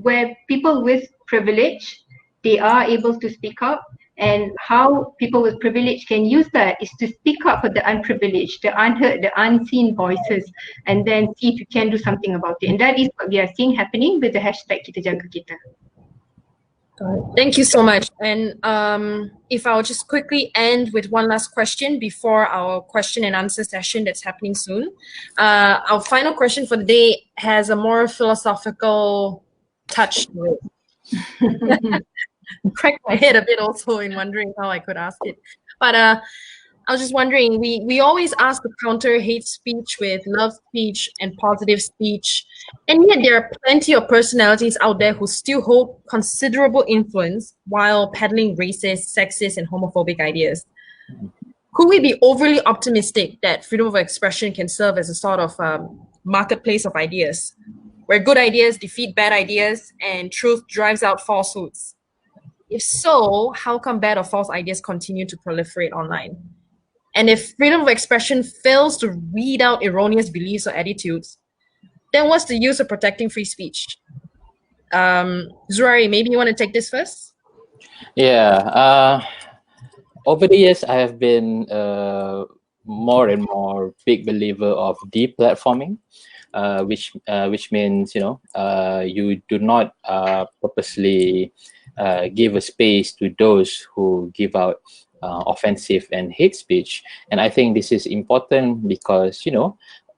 where people with privilege, they are able to speak up, and how people with privilege can use that is to speak up for the unprivileged, the unheard, the unseen voices, and then see if you can do something about it. And that is what we are seeing happening with the hashtag Kita Jaga Kita. Thank you so much. And if I'll just quickly end with one last question before our question and answer session that's happening soon. Our final question for the day has a more philosophical touch to it. Crack my head a bit also in wondering how I could ask it. But I was just wondering, we always ask to counter hate speech with love speech and positive speech, and yet there are plenty of personalities out there who still hold considerable influence while peddling racist, sexist, and homophobic ideas. Could we be overly optimistic that freedom of expression can serve as a sort of marketplace of ideas, where good ideas defeat bad ideas and truth drives out falsehoods? If so, how come bad or false ideas continue to proliferate online? And if freedom of expression fails to weed out erroneous beliefs or attitudes, then what's the use of protecting free speech? Zurairi, maybe you want to take this first? Yeah. Over the years, I have been more and more big believer of deplatforming, which means you do not purposely give a space to those who give out offensive and hate speech. And I think this is important because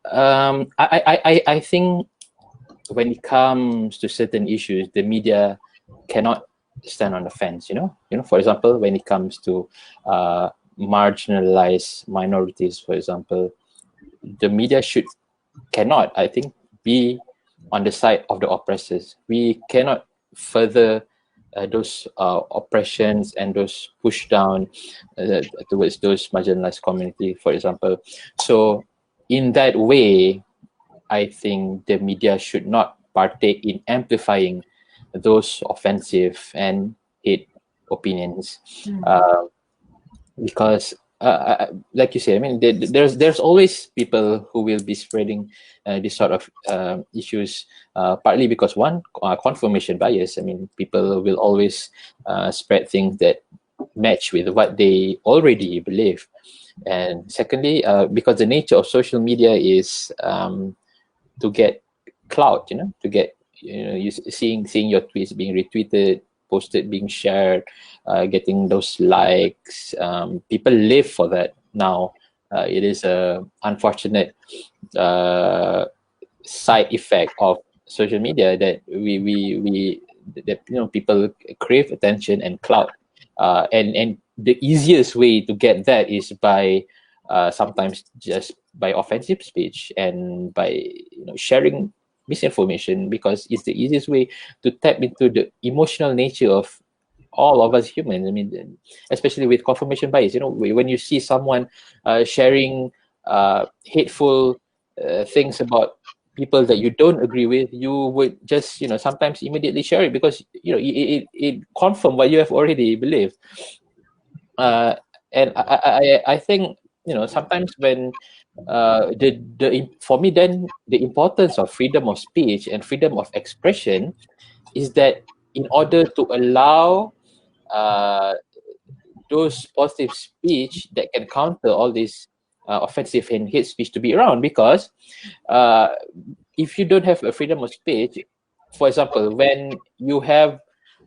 I think when it comes to certain issues, the media cannot stand on the fence. For example, when it comes to marginalized minorities, for example, the media cannot, I think, be on the side of the oppressors. We cannot further those oppressions and those push down towards those marginalized community, for example. So in that way, I think the media should not partake in amplifying those offensive and hate opinions, because like you say, I mean, there's always people who will be spreading this sort of issues, partly because one, confirmation bias. I mean, people will always spread things that match with what they already believe. And secondly, because the nature of social media is to get clout, to get you seeing your tweets being retweeted, posted, being shared, getting those likes. People live for that now. It is a unfortunate side effect of social media that people crave attention and clout, and the easiest way to get that is by sometimes just by offensive speech and by sharing misinformation, because it's the easiest way to tap into the emotional nature of all of us humans. I mean, especially with confirmation bias, when you see someone sharing hateful things about people that you don't agree with, you would just, sometimes immediately share it, because, it confirms what you have already believed. And I think, sometimes when for me, then the importance of freedom of speech and freedom of expression is that in order to allow those positive speech that can counter all this offensive and hate speech to be around, because if you don't have a freedom of speech, for example, when you have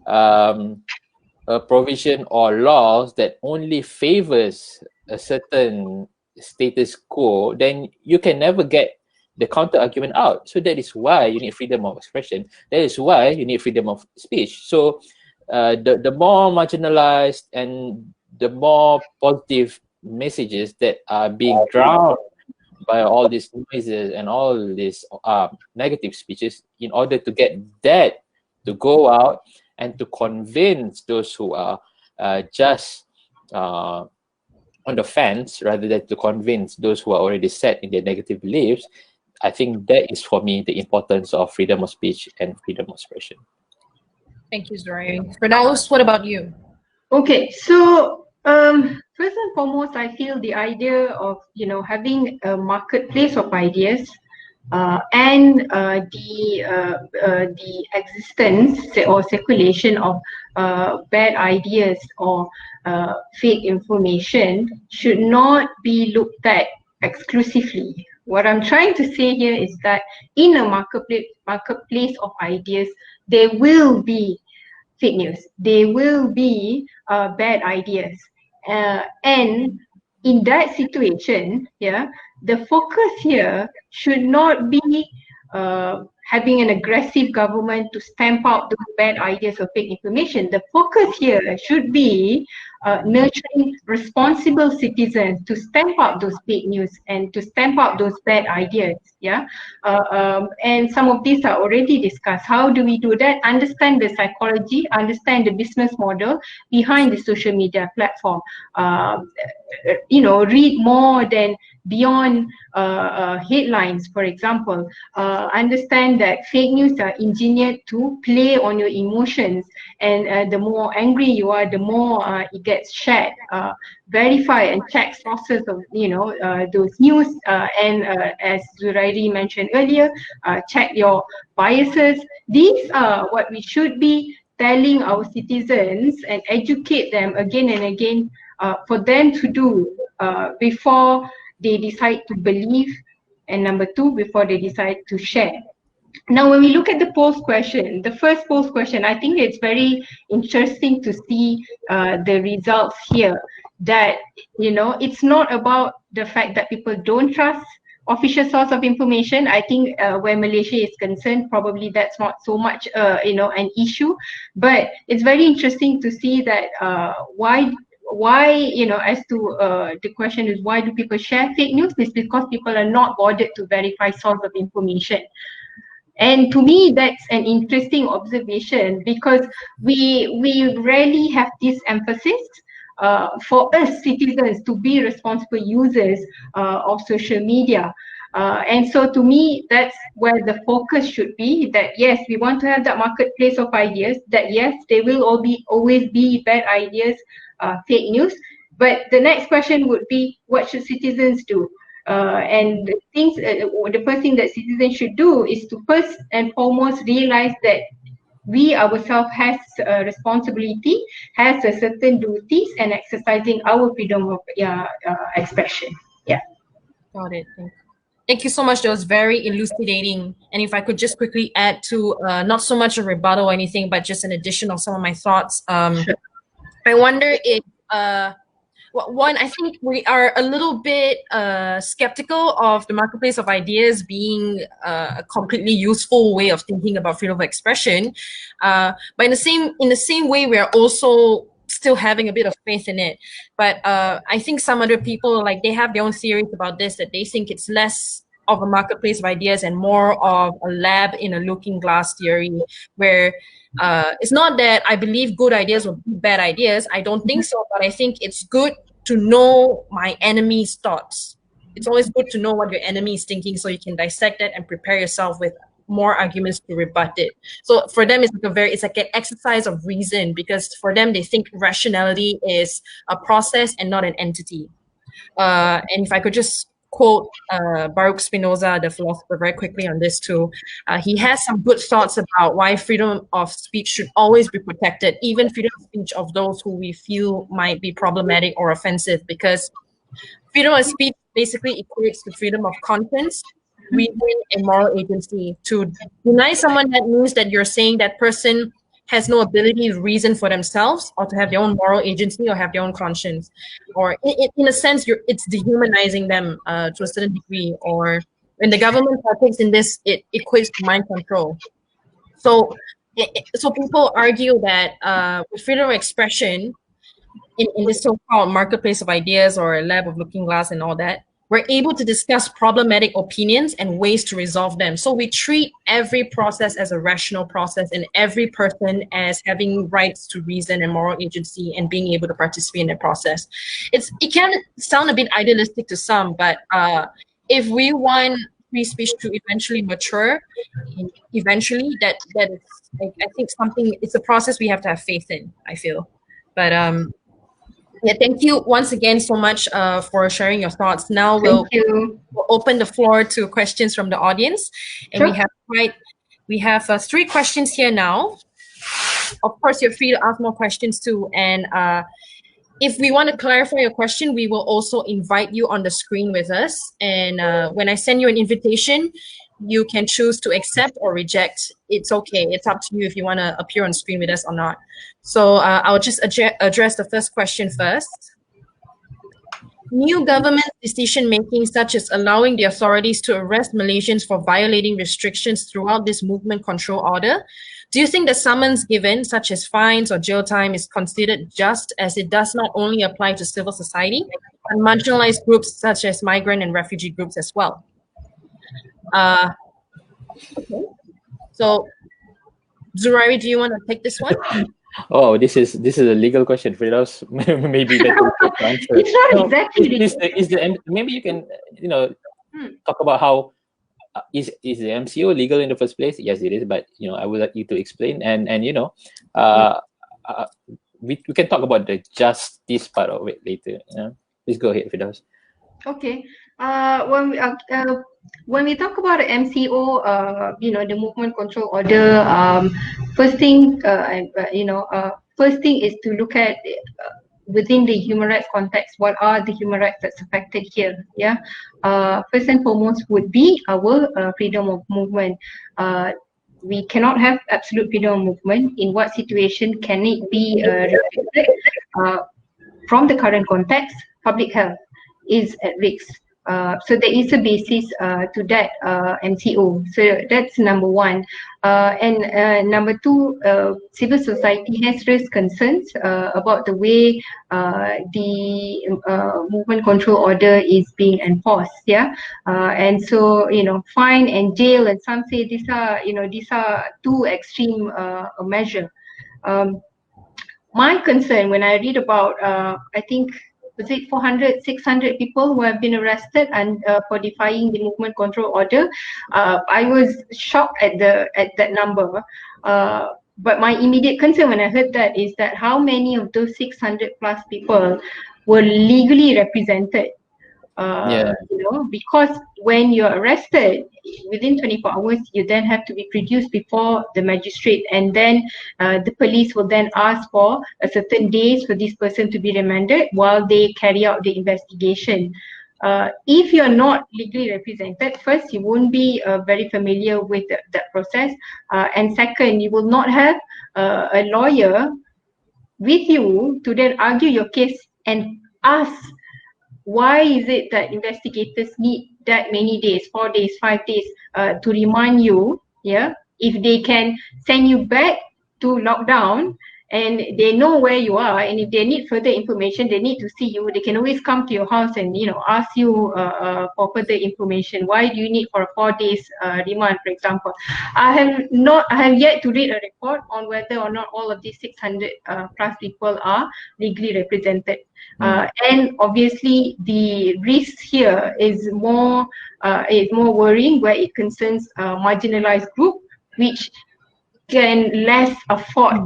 a provision or laws that only favors a certain status quo, then you can never get the counter argument out. So that is why you need freedom of expression. That is why you need freedom of speech. So the more marginalized and the more positive messages that are being drowned by all these noises and all these negative speeches, in order to get that to go out and to convince those who are just on the fence, rather than to convince those who are already set in their negative beliefs, I think that is, for me, the importance of freedom of speech and freedom of expression. Thank you, Zorairi. Firdaus, what about you? Okay, so first and foremost, I feel the idea of having a marketplace of ideas and the existence or circulation of bad ideas or fake information should not be looked at exclusively. What I'm trying to say here is that in a marketplace of ideas, there will be fake news. There will be bad ideas, and in that situation, the focus here should not be having an aggressive government to stamp out those bad ideas or fake information. The focus here should be nurturing responsible citizens to stamp out those fake news and to stamp out those bad ideas. And some of these are already discussed. How do we do that? Understand the psychology, understand the business model behind the social media platform. Read more than beyond headlines, for example. Understand that fake news are engineered to play on your emotions, and the more angry you are, the more it gets shared. Verify and check sources of those news, and as Zorairi mentioned earlier, check your biases. These are what we should be telling our citizens and educate them again and again for them to do before they decide to believe, and number two, before they decide to share. Now, when we look at the polls question, the first polls question, I think it's very interesting to see the results here, that it's not about the fact that people don't trust official source of information. I think where Malaysia is concerned, probably that's not so much an issue, but it's very interesting to see that why as to the question is, why do people share fake news? It's because people are not bothered to verify source of information. And to me, that's an interesting observation, because we rarely have this emphasis for us citizens to be responsible users of social media. And so to me, that's where the focus should be, that yes, we want to have that marketplace of ideas, that yes, there will always be bad ideas, fake news. But the next question would be, what should citizens do? And the first thing that citizens should do is to first and foremost realize that we ourselves has a responsibility, has a certain duties, and exercising our freedom of expression. Yeah. Got it. Thank you so much. That was very elucidating. And if I could just quickly add to not so much a rebuttal or anything, but just an addition of some of my thoughts. Sure. I wonder if one, I think we are a little bit skeptical of the marketplace of ideas being a completely useful way of thinking about freedom of expression. But in the same way, we are also still having a bit of faith in it. But I think some other people, like, they have their own theories about this, that they think it's less of a marketplace of ideas and more of a lab in a looking glass theory, where it's not that I believe good ideas or bad ideas. I don't think so, but I think it's good to know my enemy's thoughts. It's always good to know what your enemy is thinking so you can dissect it and prepare yourself with more arguments to rebut it. So for them, it's like an exercise of reason, because for them, they think rationality is a process and not an entity. And if I could just quote Baruch Spinoza, the philosopher, very quickly on this too. He has some good thoughts about why freedom of speech should always be protected, even freedom of speech of those who we feel might be problematic or offensive, because freedom of speech basically equates to freedom of conscience, reason, and moral agency. To deny someone that means that you're saying that person has no ability to reason for themselves or to have their own moral agency or have their own conscience. Or in a sense, it's dehumanizing them to a certain degree. Or when the government partakes in this, it equates to mind control. So people argue that with freedom of expression, in this so-called marketplace of ideas or a lab of looking glass and all that, we're able to discuss problematic opinions and ways to resolve them. So we treat every process as a rational process and every person as having rights to reason and moral agency and being able to participate in the process. It can sound a bit idealistic to some, but if we want free speech to eventually mature, eventually that is, I think it's a process we have to have faith in, I feel. But yeah, thank you once again so much for sharing your thoughts. Now we'll open the floor to questions from the audience, and we have 3 questions here now. Of course, you're free to ask more questions too. And if we want to clarify your question, we will also invite you on the screen with us. And when I send you an invitation, you can choose to accept or reject. It's okay. It's up to you if you want to appear on screen with us or not. So I'll just address the first question first. New government decision-making, such as allowing the authorities to arrest Malaysians for violating restrictions throughout this movement control order, do you think the summons given, such as fines or jail time, is considered just, as it does not only apply to civil society, but marginalized groups such as migrant and refugee groups as well? Okay. So, Zurairi, do you want to take this one? Oh, this is a legal question, Firdaus. Maybe better to answer. It's not exactly. Maybe you can talk about how is the MCO legal in the first place? Yes, it is, but I would like you to explain, and we can talk about the justice part of it later. Please go ahead, Firdaus. Okay. When we talk about MCO, the movement control order, first thing is to look at within the human rights context, what are the human rights that's affected here? Yeah. First and foremost would be our freedom of movement. We cannot have absolute freedom of movement. In what situation can it be restricted? From the current context, public health is at risk. So there is a basis to that MCO. So that's number one. And number two, civil society has raised concerns about the way the movement control order is being enforced. Yeah, and so fine and jail, and some say these are too extreme a measure. My concern when I read about I think, was it 400, 600 people who have been arrested and for defying the movement control order? I was shocked at that number. But my immediate concern when I heard that is that how many of those 600 plus people were legally represented? Because when you're arrested within 24 hours, you then have to be produced before the magistrate, and then the police will then ask for a certain days for this person to be remanded while they carry out the investigation. If you're not legally represented, first, you won't be very familiar with that process, and second, you will not have a lawyer with you to then argue your case and ask why is it that investigators need that many days, 4 days, 5 days, to remind you, if they can send you back to lockdown and they know where you are, and if they need further information, they need to see you, they can always come to your house and ask you for further information. Why do you need for a 4 days remand, for example? I have yet to read a report on whether or not all of these 600 plus people are legally represented. And obviously the risk here is more worrying, where it concerns marginalized group which can less afford,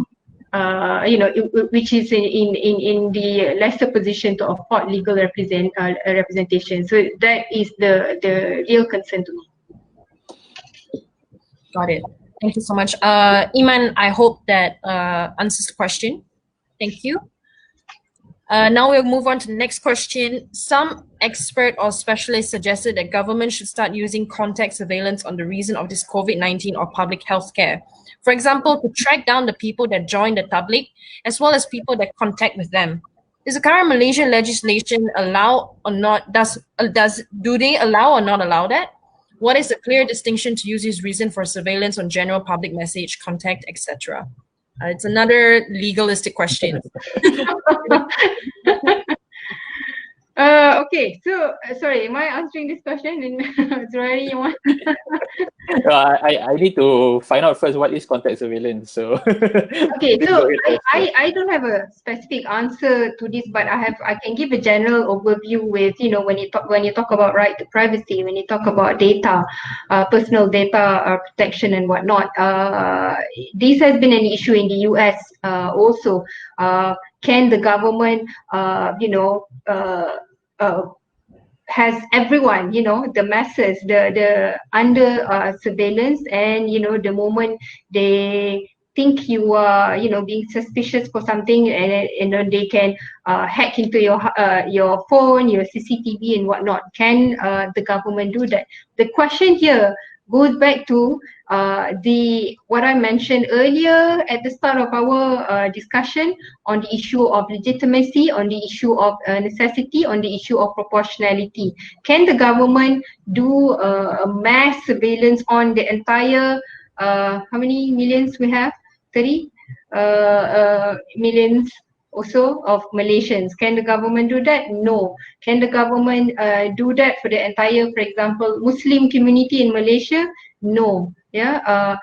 which is in the lesser position to afford legal representation. So that is the real concern to me. Got it. Thank you so much. Iman, I hope that answers the question. Thank you. Now we'll move on to the next question. Some expert or specialist suggested that government should start using contact surveillance on the reason of this COVID-19 or public health care. For example, to track down the people that join the tabligh, as well as people that contact with them. Does the current Malaysian legislation allow or not? Do they allow or not allow that? What is the clear distinction to use this reason for surveillance on general public message, contact, etc.? It's another legalistic question. Okay, so sorry, am I answering this question? Zurairi, you want? I need to find out first what is contact surveillance. So okay, so I don't have a specific answer to this, but I can give a general overview with when you talk about right to privacy, when you talk about data, personal data protection and whatnot. This has been an issue in the US also. Can the government has everyone, the masses, the under surveillance, and the moment they think you are, being suspicious for something, and they can hack into your phone, your CCTV and whatnot. Can the government do that? The question here goes back to what I mentioned earlier at the start of our discussion on the issue of legitimacy, on the issue of necessity, on the issue of proportionality. Can the government do a mass surveillance on the entire, how many millions we have? 30 millions or so of Malaysians. Can the government do that? No. Can the government do that for the entire, for example, Muslim community in Malaysia? No. Yeah.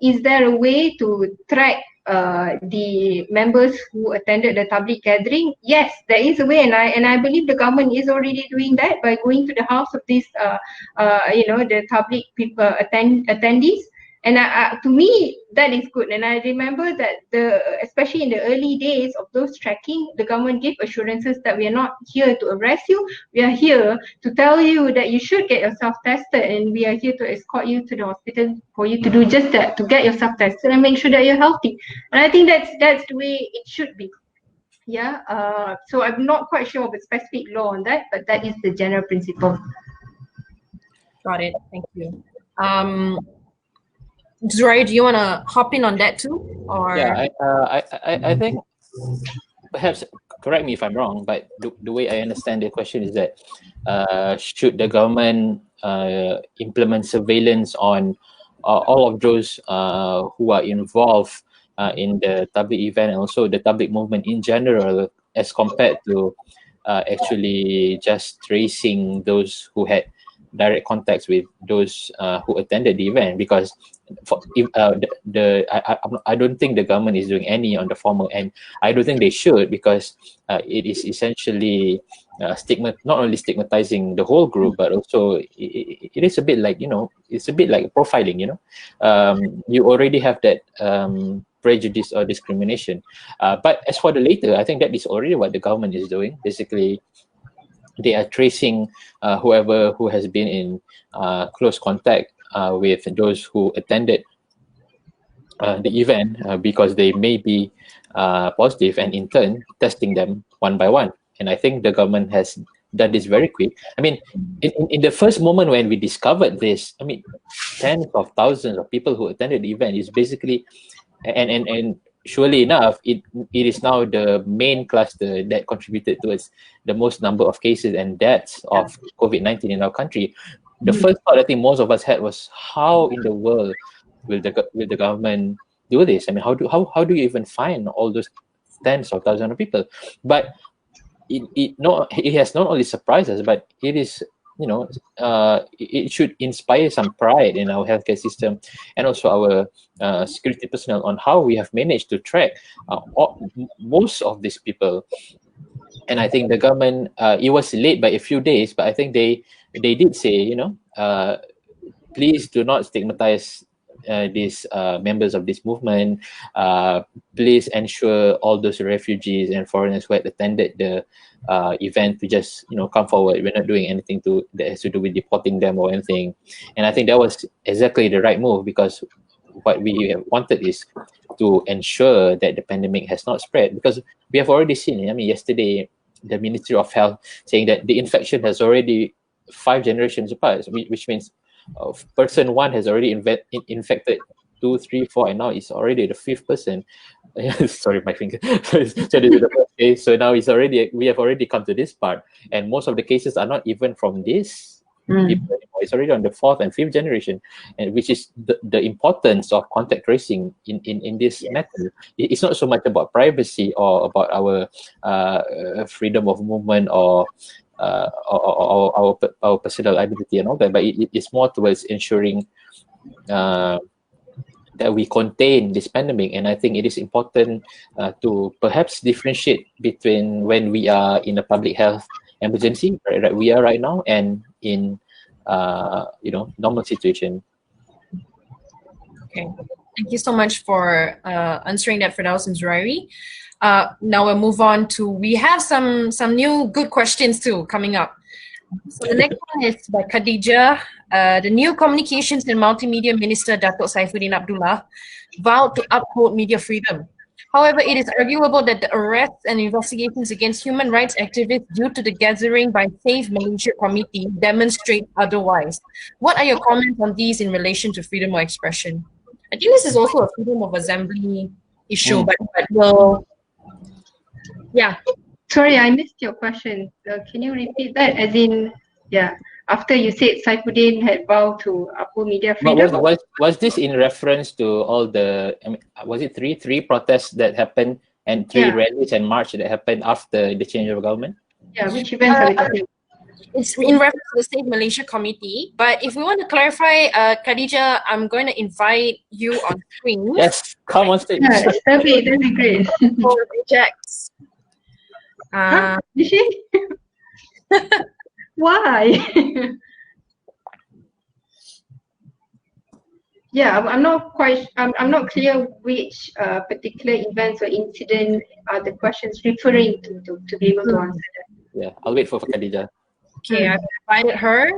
Is there a way to track the members who attended the tabligh gathering? Yes, there is a way, and I believe the government is already doing that by going to the house of these, the tabligh people attendees. And to me, that is good. And I remember that especially in the early days of those tracking, the government gave assurances that we are not here to arrest you. We are here to tell you that you should get yourself tested, and we are here to escort you to the hospital for you to do just that, to get yourself tested and make sure that you're healthy. And I think that's the way it should be. Yeah. So I'm not quite sure of a specific law on that, but that is the general principle. Got it. Thank you. Zurairi, do you want to hop in on that too? Or yeah, I think, perhaps correct me if I'm wrong, but the way I understand the question is that should the government implement surveillance on all of those who are involved in the tabligh event and also the tabligh movement in general, as compared to actually just tracing those who had direct contacts with those who attended the event? Because I don't think the government is doing any on the former, and I don't think they should, because it is essentially not only stigmatizing the whole group, but also it is a bit like, it's a bit like profiling. You already have that prejudice or discrimination, but as for the later, I think that is already what the government is doing. Basically, they are tracing whoever who has been in close contact with those who attended the event because they may be positive, and in turn testing them one by one. And I think the government has done this very quick. I mean, in the first moment when we discovered this, I mean, tens of thousands of people who attended the event is basically, and surely enough, it is now the main cluster that contributed towards the most number of cases and deaths of COVID-19 in our country. The first thought I think most of us had was, how in the world will the government do this? I mean, how do you even find all those tens of thousands of people? But it has not only surprised us, but it is, you know, it should inspire some pride in our healthcare system and also our security personnel on how we have managed to track most of these people. And I think the government, it was late by a few days, but I think they did say, you know, please do not stigmatize these members of this movement. Please ensure all those refugees and foreigners who had attended the event to just, you know, come forward. We're not doing anything that has to do with deporting them or anything. And I think that was exactly the right move, because what we wanted is to ensure that the pandemic has not spread, because we have already seen, I mean, yesterday the Ministry of Health saying that the infection has already 5 generations apart, which means person 1 has already infected 2, 3, 4, and now it's already the 5th person. Sorry, my finger. So now we have already come to this part, and most of the cases are not even from this people anymore. It's already on the 4th and 5th generation, and which is the importance of contact tracing in this matter. It's not so much about privacy or about our freedom of movement or our personal identity and all that, but it's more towards ensuring that we contain this pandemic. And I think it is important to perhaps differentiate between when we are in a public health emergency, right we are right now, and in you know, normal situation. Okay, thank you so much for answering that, Firdaus and Zurairi. Now we'll move on to, we have some new good questions too coming up. So the next one is by Khadija. The new Communications and Multimedia Minister, Datuk Saifuddin Abdullah, vowed to uphold media freedom. However, it is arguable that the arrests and investigations against human rights activists due to the gathering by Save Malaysia Committee demonstrate otherwise. What are your comments on these in relation to freedom of expression? I think this is also a freedom of assembly issue, but we'll, yeah. Sorry, I missed your question. Can you repeat that? As in, yeah, after you said Saifuddin had vowed to uphold media freedom. Was this in reference to all the, I mean, was it three protests that happened and 3 rallies and march that happened after the change of government? Yeah, which events are we talking about? It's in reference to the Save Malaysia Committee, but if we want to clarify, Khadija, I'm going to invite you on screen. Yes, come on stage. Yeah, that'd be great. For rejects. Is she? Why? Yeah, I'm not quite. I'm not clear which particular events or incident are the questions referring to be able to answer that. Yeah, I'll wait for Khadija. Okay, I've invited her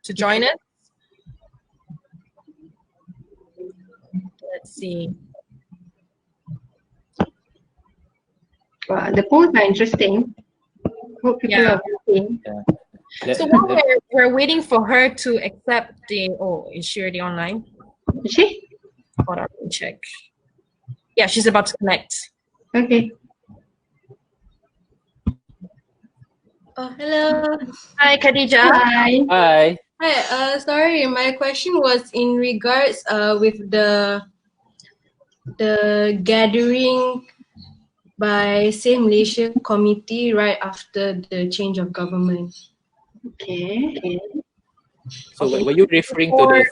to join us. Let's see. The polls are interesting. Hope people are voting. Yeah. So while we're waiting for her to accept the, oh, is she already online? Is she? Hold on, let me check. Yeah, she's about to connect. Okay. Oh, hello. Hi, Khadija. Hi. Hi. Hi. Sorry, my question was in regards with the gathering by Save Malaysia Committee right after the change of government. Okay. So were you referring to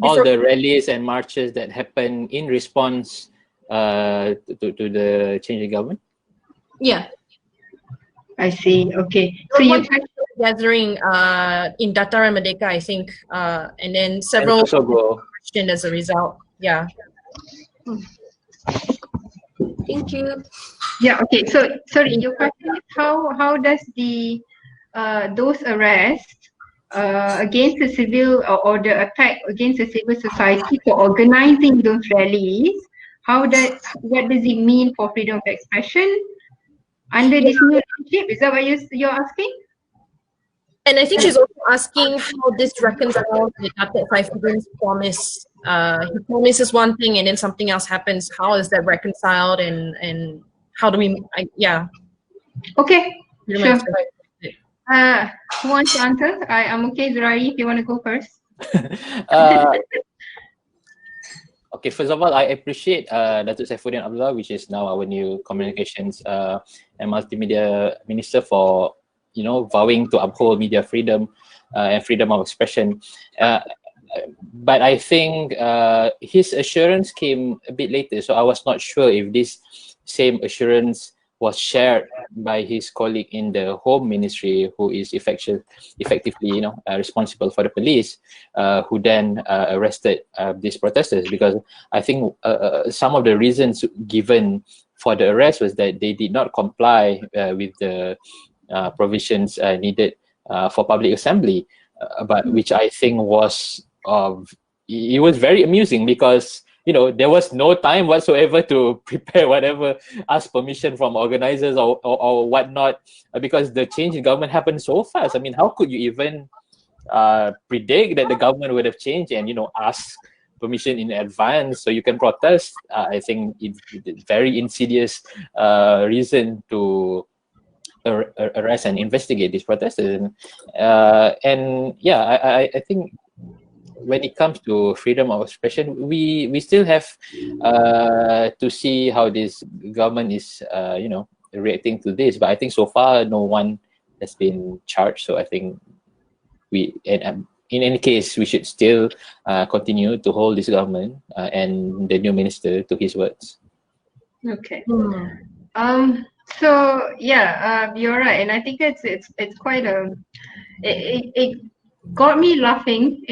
all the rallies and marches that happened in response to the change in government? Yeah. I see. Okay. So you gathering in Dataran Merdeka, I think, and then several questions as a result. Yeah. Thank you. Yeah. Okay. So sorry, your question is how does the those arrests against the civil or the attack against the civil society for organizing those rallies, what does it mean for freedom of expression under this new leadership? Is that what you're asking? And I think she's also asking how this reconciles with Datuk Saifuddin's promise. He promises one thing and then something else happens. How is that reconciled, and how do we? Yeah. Okay. Sure. Who wants to answer? I'm okay, Zurairi, if you want to go first. Okay, first of all, I appreciate Datuk Saifuddin Abdullah, which is now our new communications and multimedia minister, for vowing to uphold media freedom and freedom of expression. But I think his assurance came a bit later, so I was not sure if this same assurance was shared by his colleague in the Home Ministry, who is effectively, responsible for the police, who then arrested these protesters. Because I think some of the reasons given for the arrest was that they did not comply with the provisions needed for public assembly, but which I think was it was very amusing, because there was no time whatsoever to prepare whatever, ask permission from organizers or whatnot, because the change in government happened so fast. I mean, how could you even predict that the government would have changed and ask permission in advance so you can protest? I think it's very insidious reason to arrest and investigate these protesters. And yeah, I think when it comes to freedom of expression, we still have to see how this government is reacting to this. But I think so far no one has been charged, so I think in any case we should still continue to hold this government and the new minister to his words. Okay. So yeah, you're right, and I think it's quite it got me laughing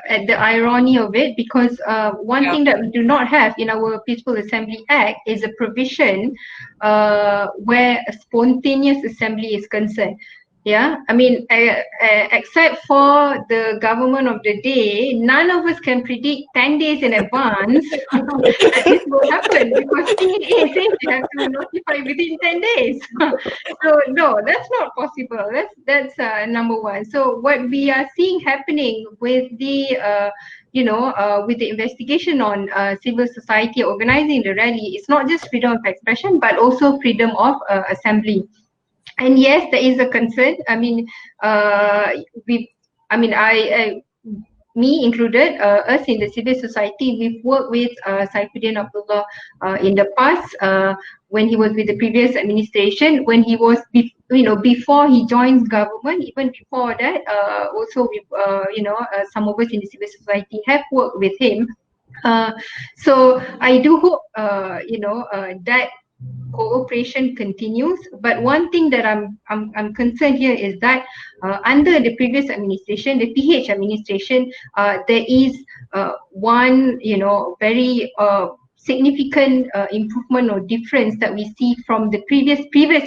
at the irony of it, because one thing that we do not have in our Peaceful Assembly Act is a provision where a spontaneous assembly is concerned. Yeah, I mean, except for the government of the day, none of us can predict 10 days in advance that this will happen, because CA says you have to notify within 10 days. So no, that's not possible. That's number one. So what we are seeing happening with the with the investigation on civil society organizing the rally, it's not just freedom of expression but also freedom of assembly. And yes, there is a concern. I mean, me included, us in the civil society, we've worked with Saifuddin Abdullah in the past, when he was with the previous administration, when he was, before he joins government, even before that, also with, some of us in the civil society have worked with him. So I do hope, that cooperation continues. But one thing that I'm concerned here is that under the previous administration, the PH administration, there is one very significant improvement or difference that we see from the previous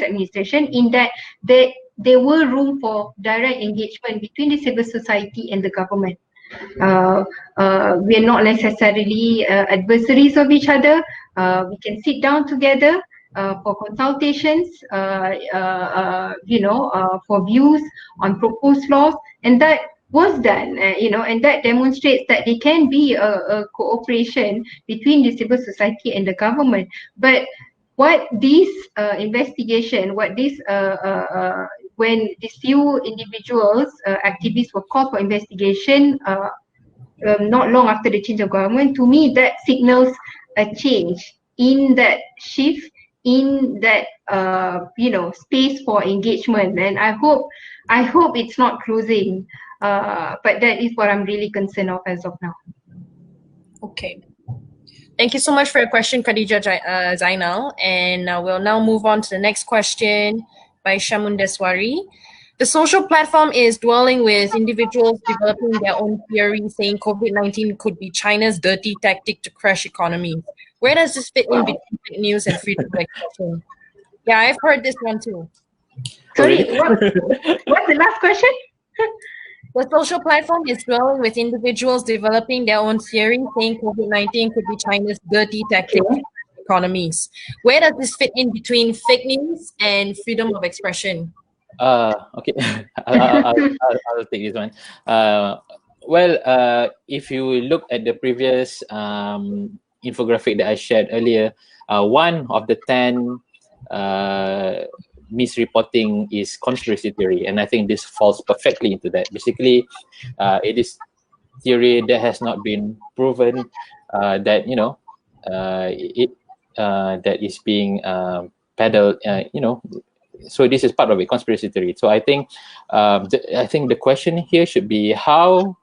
administration, in that there were room for direct engagement between the civil society and the government. We are not necessarily adversaries of each other. We can sit down together for consultations, for views on proposed laws, and that was done, and that demonstrates that there can be a cooperation between the civil society and the government. But what this investigation, when these few individuals, activists were called for investigation not long after the change of government, to me that signals a change in that shift, in that space for engagement. And I hope it's not closing, but that is what I'm really concerned of as of now. Okay. Thank you so much for your question, Khadija Zainal. And we'll now move on to the next question by Shamundeswari. The social platform is dwelling with individuals developing their own theory, saying COVID-19 could be China's dirty tactic to crash economies. Where does this fit in between fake news and freedom of expression? Yeah, I've heard this one too. Sorry, what's the last question? The social platform is dwelling with individuals developing their own theory, saying COVID-19 could be China's dirty tactic to crash economies. Where does this fit in between fake news and freedom of expression? Okay, I'll take this one. Well, if you look at the previous infographic that I shared earlier, one of the 10 misreporting is conspiracy theory, and I think this falls perfectly into that. Basically, it is theory that has not been proven that that is being peddled. So this is part of a conspiracy theory. So I think the question here should be how,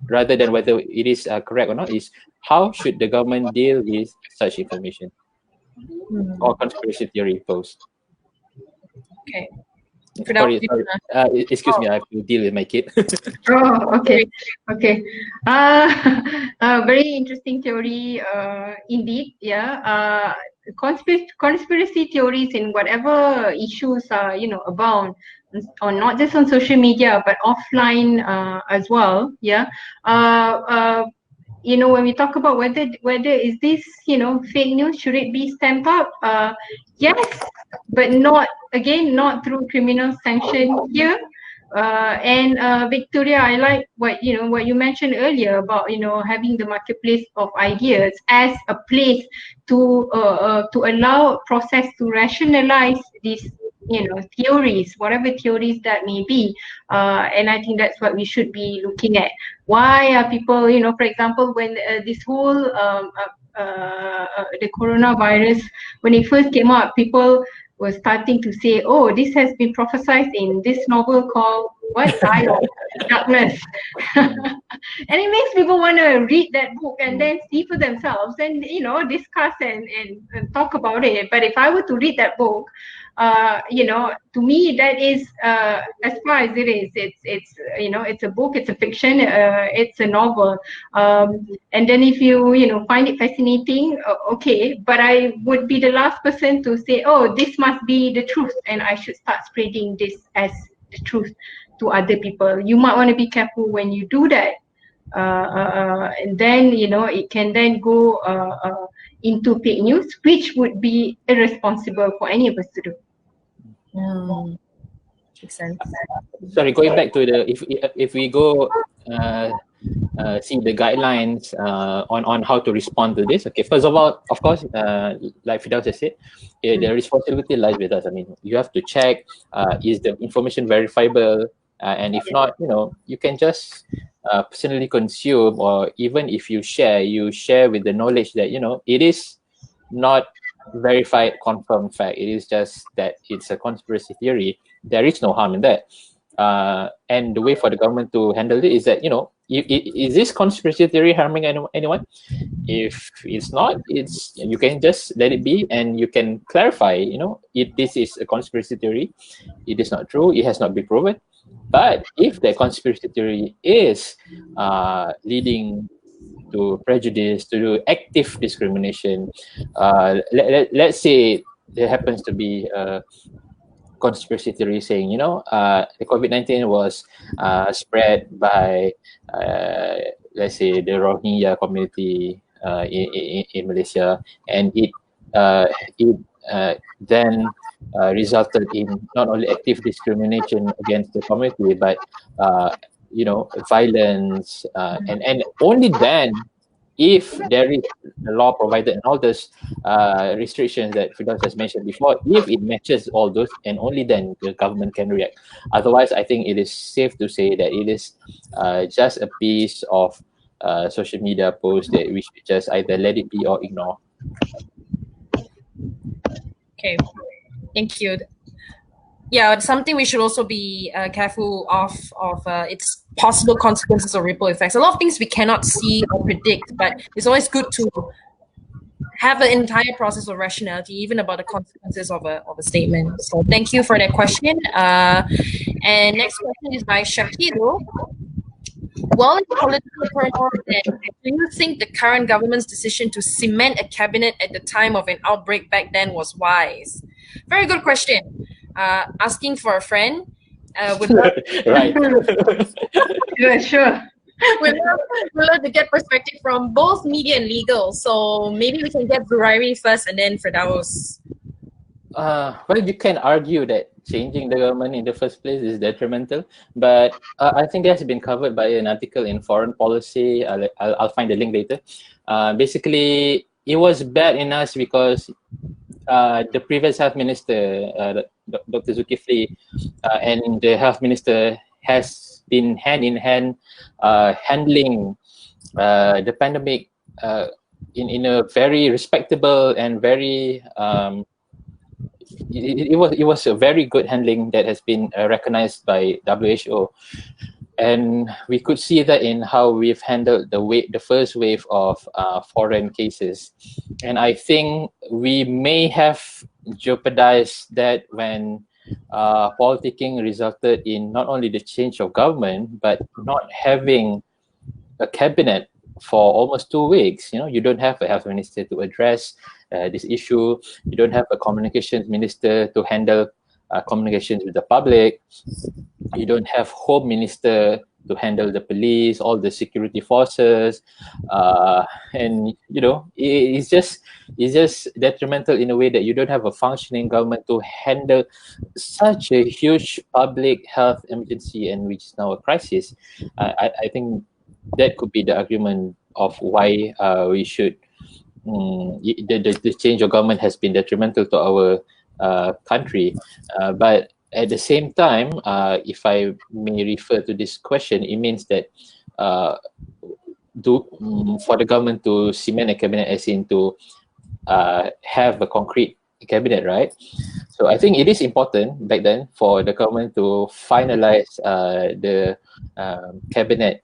rather than whether it is correct or not, is how should the government deal with such information or conspiracy theory post. Okay. Sorry, excuse me, I have to deal with my kid. Okay. Very interesting theory, indeed. Yeah. Conspiracy theories in whatever issues are, abound, or not just on social media but offline as well. Yeah. When we talk about whether is this, fake news, should it be stamped up? Yes, but not through criminal sanction here. Victoria, I like what you mentioned earlier about having the marketplace of ideas as a place to allow process to rationalize these theories, whatever theories that may be, and I think that's what we should be looking at. Why are people, for example, when this whole the coronavirus, when it first came out, people were starting to say, oh, this has been prophesied in this novel called Ayuh, Darkness. And it makes people want to read that book and then see for themselves and discuss and talk about it. But if I were to read that book, to me that is, as far as it is, it's a book, it's a fiction, it's a novel, and then if you find it fascinating, okay, but I would be the last person to say, oh, this must be the truth and I should start spreading this as the truth to other people. You might want to be careful when you do that, and then it can then go into fake news, which would be irresponsible for any of us to do. Makes sense. Sorry, going back to if we go see the guidelines on how to respond to this. Okay, first of all, of course, like Firdaus has said, the responsibility lies with us. I mean, you have to check is the information verifiable, and if not, you can just personally consume, or even if you share with the knowledge that it is not verified, confirmed fact. It is just that it's a conspiracy theory. There is no harm in that. And the way for the government to handle it is that, is this conspiracy theory harming anyone? If it's not, you can just let it be, and you can clarify, if this is a conspiracy theory, it is not true, it has not been proven. But if the conspiracy theory is leading to prejudice, to do active discrimination, let's say there happens to be a conspiracy theory saying, the COVID-19 was spread by, let's say, the Rohingya community in Malaysia, and it then resulted in not only active discrimination against the community, but violence, and only then, if there is a law provided and all those restrictions that Firdaus has mentioned before, if it matches all those, and only then the government can react. Otherwise, I think it is safe to say that it is just a piece of social media post that we should just either let it be or ignore. Okay, thank you. Yeah, it's something we should also be careful of its possible consequences or ripple effects. A lot of things we cannot see or predict, but it's always good to have an entire process of rationality, even about the consequences of a statement. So thank you for that question. And next question is by Shakiro. While in political turmoil, do you think the current government's decision to cement a cabinet at the time of an outbreak back then was wise? Very good question. Asking for a friend. Right. Yeah, sure. We'd love to get perspective from both media and legal. So maybe we can get Zurairi first and then Firdaus. Well, you can argue that changing the government in the first place is detrimental, but I think that has been covered by an article in Foreign Policy. I'll find the link later. Basically, it was bad in us because the previous health minister, Dr. Zulkifli, and the health minister has been hand in hand handling the pandemic in a very respectable and very it was a very good handling that has been recognized by WHO, and we could see that in how we've handled the first wave of foreign cases, and I think we may have jeopardized that when politicking resulted in not only the change of government but not having a cabinet for almost 2 weeks. You know, you don't have a health minister to address this issue. You don't have a communications minister to handle communications with the public. You don't have home minister to handle the police, all the security forces, and you know, it's just detrimental in a way that you don't have a functioning government to handle such a huge public health emergency, and which is now a crisis. I think that could be the argument of why we should the change of government has been detrimental to our country, but at the same time, if I may refer to this question, it means that for the government to cement a cabinet, as in to have a concrete cabinet, right? So I think it is important back then for the government to finalize the cabinet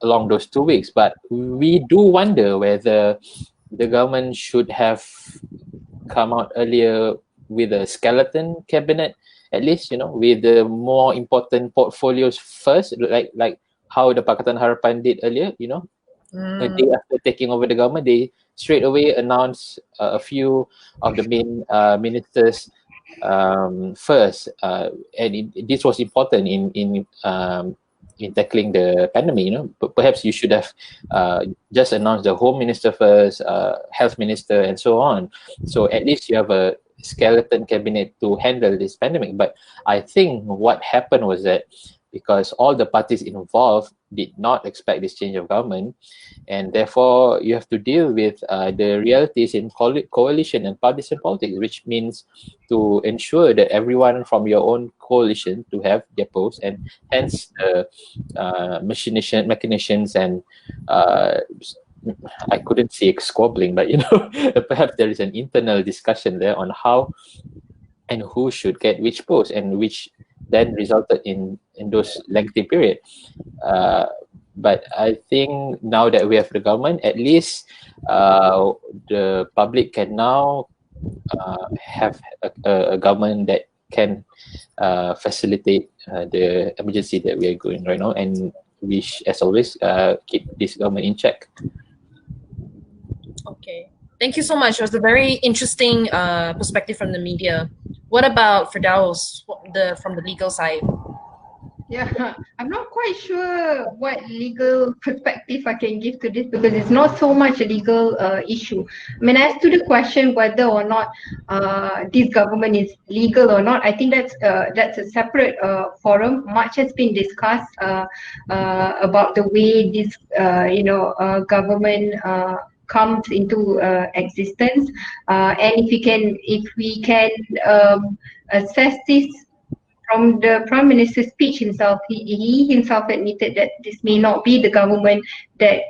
along those 2 weeks. But we do wonder whether the government should have come out earlier with a skeleton cabinet, at least, you know, with the more important portfolios first, like how the Pakatan Harapan did earlier, you know. A day after taking over the government, they straight away announced a few of the main ministers first, and this was important in tackling the pandemic. You know, but perhaps you should have just announced the home minister first, health minister, and so on. So at least you have a skeleton cabinet to handle this pandemic. But I think what happened was that because all the parties involved did not expect this change of government, and therefore you have to deal with the realities in coalition and partisan politics, which means to ensure that everyone from your own coalition to have their post, and hence machinations and I couldn't say squabbling, but you know, perhaps there is an internal discussion there on how and who should get which post, and which then resulted in those lengthy period. But I think now that we have the government, at least the public can now have a government that can facilitate the emergency that we are going right now, and we, as always, keep this government in check. Okay, thank you so much. It was a very interesting perspective from the media. What about Firdaus, from the legal side? Yeah, I'm not quite sure what legal perspective I can give to this, because it's not so much a legal issue. I mean, as to the question whether or not this government is legal or not, I think that's a separate forum. Much has been discussed about the way this government comes into existence, and if we can assess this from the Prime Minister's speech himself. He himself admitted that this may not be the government that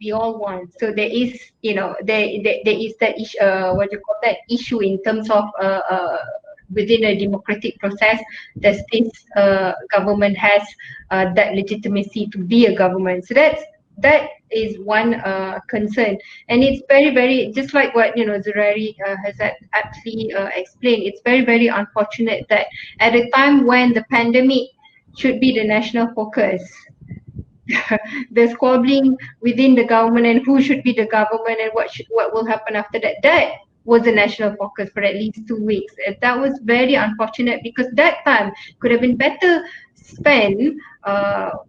we all want. So there is there is that issue in terms of within a democratic process, that this government has that legitimacy to be a government. So that is one concern, and it's very, very, just like what Zurairi has aptly explained. It's very, very unfortunate that at a time when the pandemic should be the national focus, the squabbling within the government and who should be the government and what will happen after that. That was the national focus for at least 2 weeks. And that was very unfortunate, because that time could have been better spent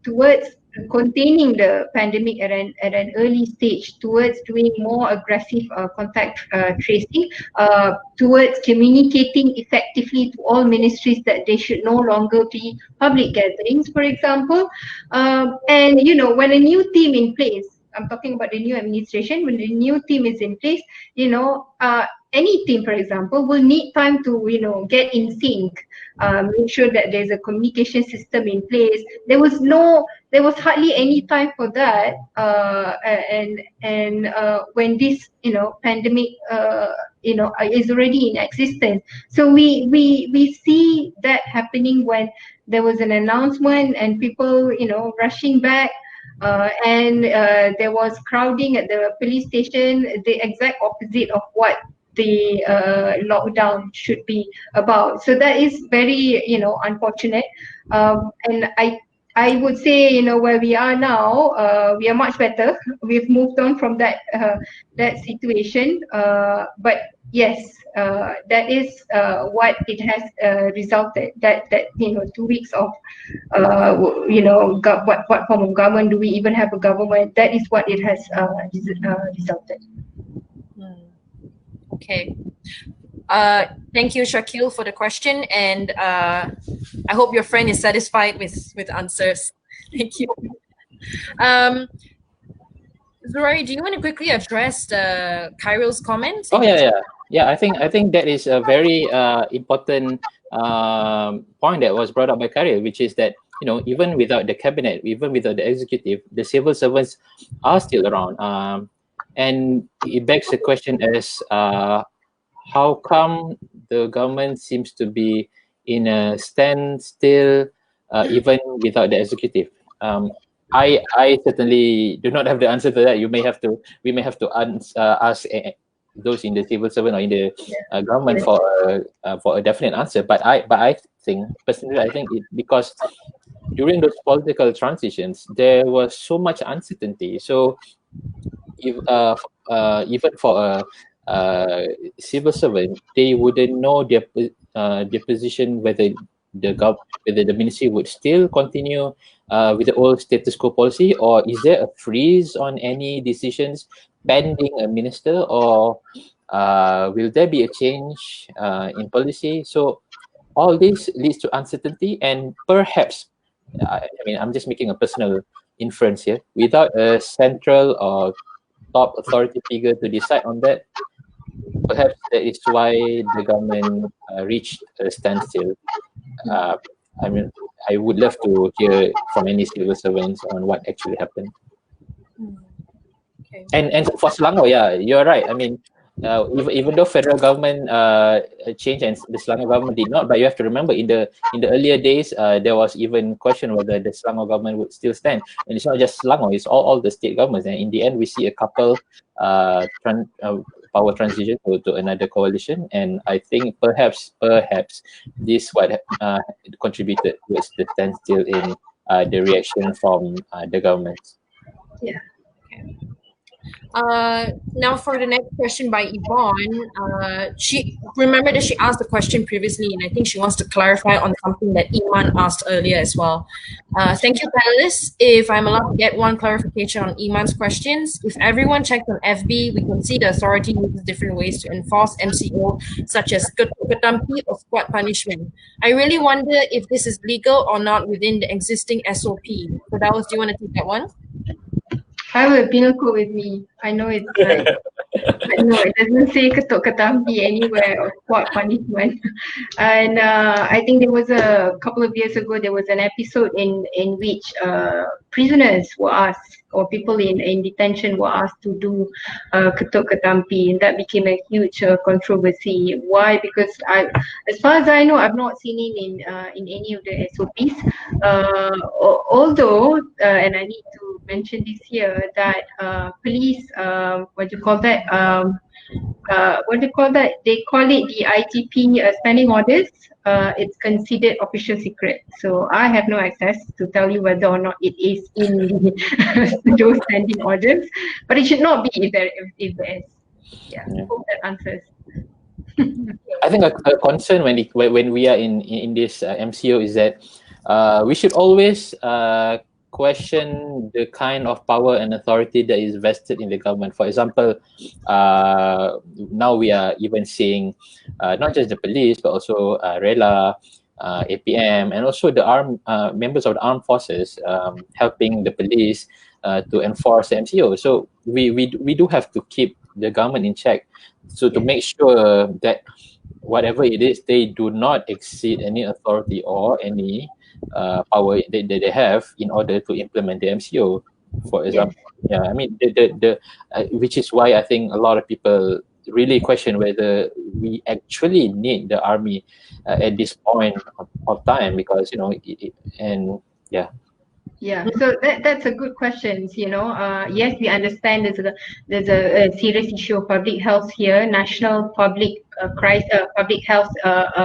towards containing the pandemic at an early stage, towards doing more aggressive contact tracing, towards communicating effectively to all ministries that they should no longer be public gatherings, for example. And when a new team in place, I'm talking about the new administration, when the new team is in place, any team, for example, will need time to get in sync, make sure that there's a communication system in place. There was no there was hardly any time for that. And when this pandemic is already in existence, so we see that happening when there was an announcement and people rushing back. And there was crowding at the police station, the exact opposite of what the lockdown should be about. So that is very unfortunate. And I would say, where we are now, we are much better. We've moved on from that situation. But yes, that is what it has resulted. That 2 weeks of what form of government, do we even have a government? That is what it has resulted. Okay. Thank you, Shakil, for the question, and I hope your friend is satisfied with answers. Thank you. Zurari, do you want to quickly address Kairil's comments? Oh yeah. I think that is a very important point that was brought up by Kairil, which is that even without the cabinet, even without the executive, the civil servants are still around, and it begs the question as how come the government seems to be in a standstill even without the executive? I certainly do not have the answer to that. We may have to ask those in the civil servant or in the government for a definite answer. But I think personally, it because during those political transitions there was so much uncertainty. So if even for a civil servant, they wouldn't know their position, whether the ministry would still continue with the old status quo policy, or is there a freeze on any decisions pending a minister, or will there be a change in policy? So all this leads to uncertainty, and perhaps I'm just making a personal inference here, without a central or top authority figure to decide on that, perhaps that is why the government reached a standstill. I would love to hear from any civil servants on what actually happened. Okay. And for Selangor, yeah, you're right. Even though federal government changed and the Selangor government did not, but you have to remember in the earlier days there was even question whether the Selangor government would still stand. And it's not just Selangor; it's all the state governments. And in the end, we see a couple power transition to another coalition. And I think perhaps this what contributed towards the standstill in the reaction from the government. Yeah. Okay. Now for the next question by Yvonne, she asked the question previously, and I think she wants to clarify on something that Iman asked earlier as well. Thank you, panelists. If I'm allowed to get one clarification on Iman's questions, if everyone checks on FB, we can see the authority uses different ways to enforce MCO, such as ketampi or squad punishment. I really wonder if this is legal or not within the existing SOP. So Dawas, do you want to take that one? I have a penal code with me. I know it's no, it doesn't say ketuk ketampi anywhere or squad punishment. And I think there was a couple of years ago, there was an episode in which prisoners were asked, or people in detention were asked to do ketuk ketampi, and that became a huge controversy. Why? Because as far as I know, I've not seen it in any of the SOPs. Although, and I need to mention this here, that police, they call it the ITP standing orders. It's considered official secret, so I have no access to tell you whether or not it is in those standing orders, but it should not be if there is. Yeah. Hope that answers. I think a concern when we are in this MCO is that we should always question the kind of power and authority that is vested in the government. For example, now we are even seeing not just the police, but also RELA, APM, and also the members of the armed forces helping the police to enforce the MCO. So we do have to keep the government in check, so to make sure that whatever it is, they do not exceed any authority or any power that they have in order to implement the MCO, for example. Yeah, I mean, which is why I think a lot of people really question whether we actually need the army at this point of time, because yeah. Yeah, so that's a good question. Yes, we understand there's a serious issue of public health here, national public health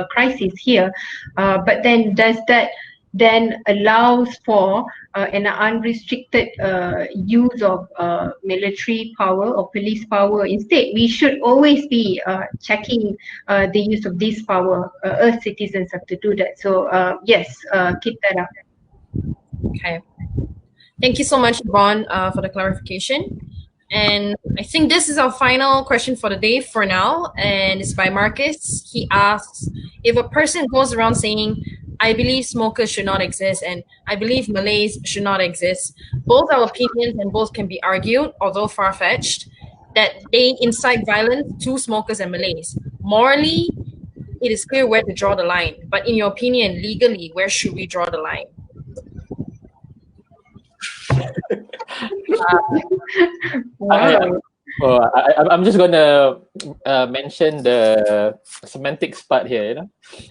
crisis here. But then does that then allows for an unrestricted use of military power or police power? Instead, we should always be checking the use of this power. Us citizens have to do that. So yes, keep that up. Okay. Thank you so much, Yvonne, for the clarification. And I think this is our final question for the day for now, and it's by Marcus. He asks, if a person goes around saying, I believe smokers should not exist and I believe Malays should not exist, both our opinions and both can be argued, although far-fetched, that they incite violence to smokers and Malays. Morally, it is clear where to draw the line. But in your opinion, legally, where should we draw the line? I'm just gonna mention the semantics part here.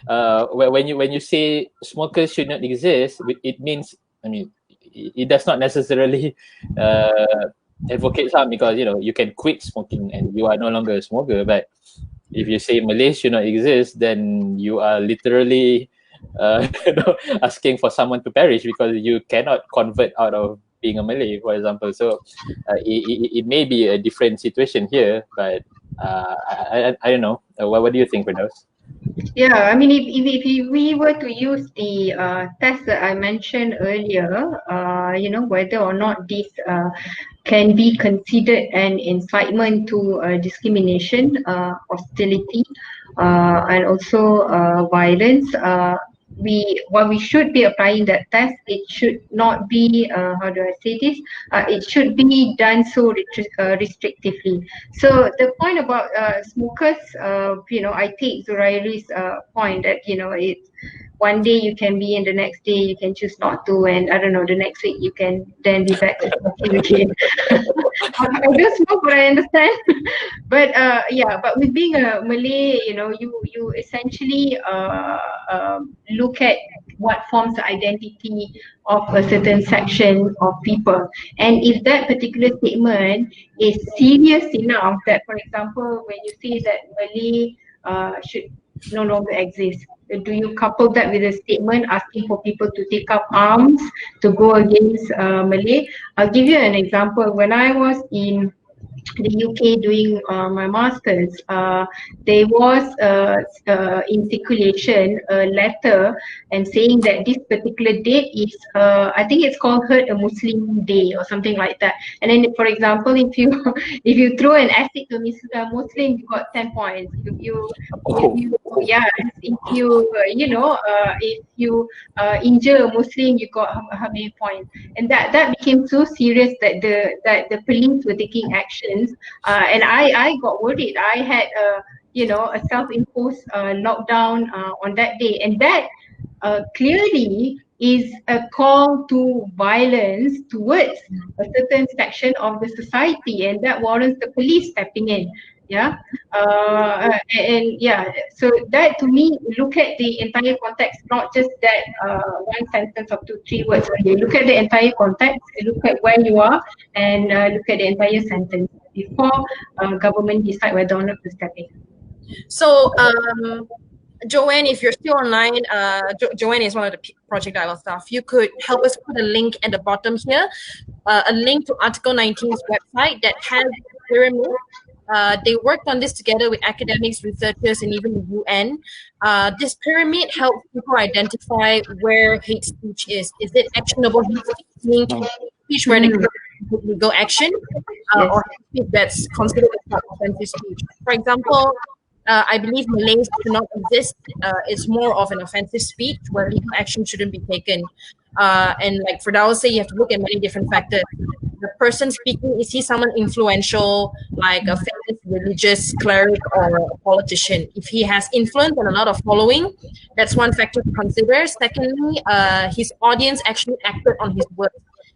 When you say smokers should not exist, it means, I mean, it does not necessarily advocate harm, because you can quit smoking and you are no longer a smoker. But if you say Malays should not exist, then you are literally asking for someone to perish, because you cannot convert out of being a Malay, for example. So it may be a different situation here, but I don't know. What do you think, Firdaus? Yeah, I mean, if we were to use the test that I mentioned earlier, whether or not this can be considered an incitement to discrimination, hostility, and also violence, while we should be applying that test, it should not be how do I say this? It should be done so restrictively. So the point about smokers, I take Zurairi's point that it's one day you can be and the next day you can choose not to, and I don't know, the next week you can then be back to smoking again. I don't smoke, but I understand. But but with being a Malay, you essentially look at what forms the identity of a certain section of people, and if that particular statement is serious enough that, for example, when you say that Malay should no longer exist, do you couple that with a statement asking for people to take up arms to go against Malay? I'll give you an example. When I was in the UK doing my masters, there was in circulation a letter and saying that this particular date is I think it's called Hurt a Muslim Day or something like that. And then, for example, if you throw an acid to a Muslim, you got 10 points. If you injure a Muslim, you got how many points? And that became so serious that the police were taking actions, and I got worried. I had a self-imposed lockdown on that day, and that clearly is a call to violence towards a certain section of the society, and that warrants the police stepping in. So that, to me, look at the entire context, not just that one sentence of 2-3 words. You look at the entire context, look at where you are, and look at the entire sentence before government decide whether or not to step in. So Joanne, if you're still online, Joanne is one of the Project Dialogue staff. You could help us put a link at the bottom here, a link to Article 19's website that has a pyramid. They worked on this together with academics, researchers, and even the UN. This pyramid helps people identify where hate speech is. Is it actionable hate speech, meaning speech where the legal action, or speech that's considered as offensive speech? For example, I believe Malays should not exist. It's more of an offensive speech where legal action shouldn't be taken. And like Firdaus said, you have to look at many different factors. the person speaking, is he someone influential, like a famous religious cleric or a politician? If he has influence and a lot of following, that's one factor to consider. Secondly, his audience actually acted on his words.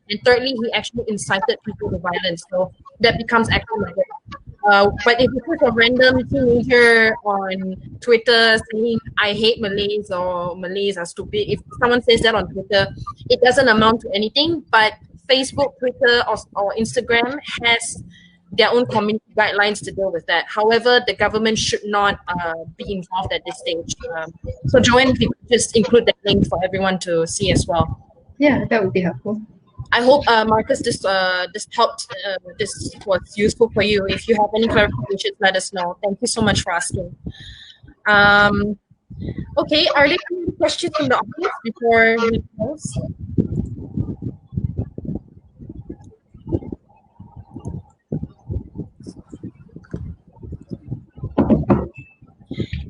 And thirdly, he actually incited people to violence. So that becomes action. But if it's just a random teenager on Twitter saying, I hate Malays or Malays are stupid, if someone says that on Twitter, it doesn't amount to anything. But Facebook, Twitter, or Instagram has their own community guidelines to deal with that. However, the government should not be involved at this stage. So Joanne, if you could just include that link for everyone to see as well. Yeah, that would be helpful. I hope, Marcus, this helped. This was useful for you. If you have any clarifications, let us know. Thank you so much for asking. Okay, are there any questions from the audience before we close?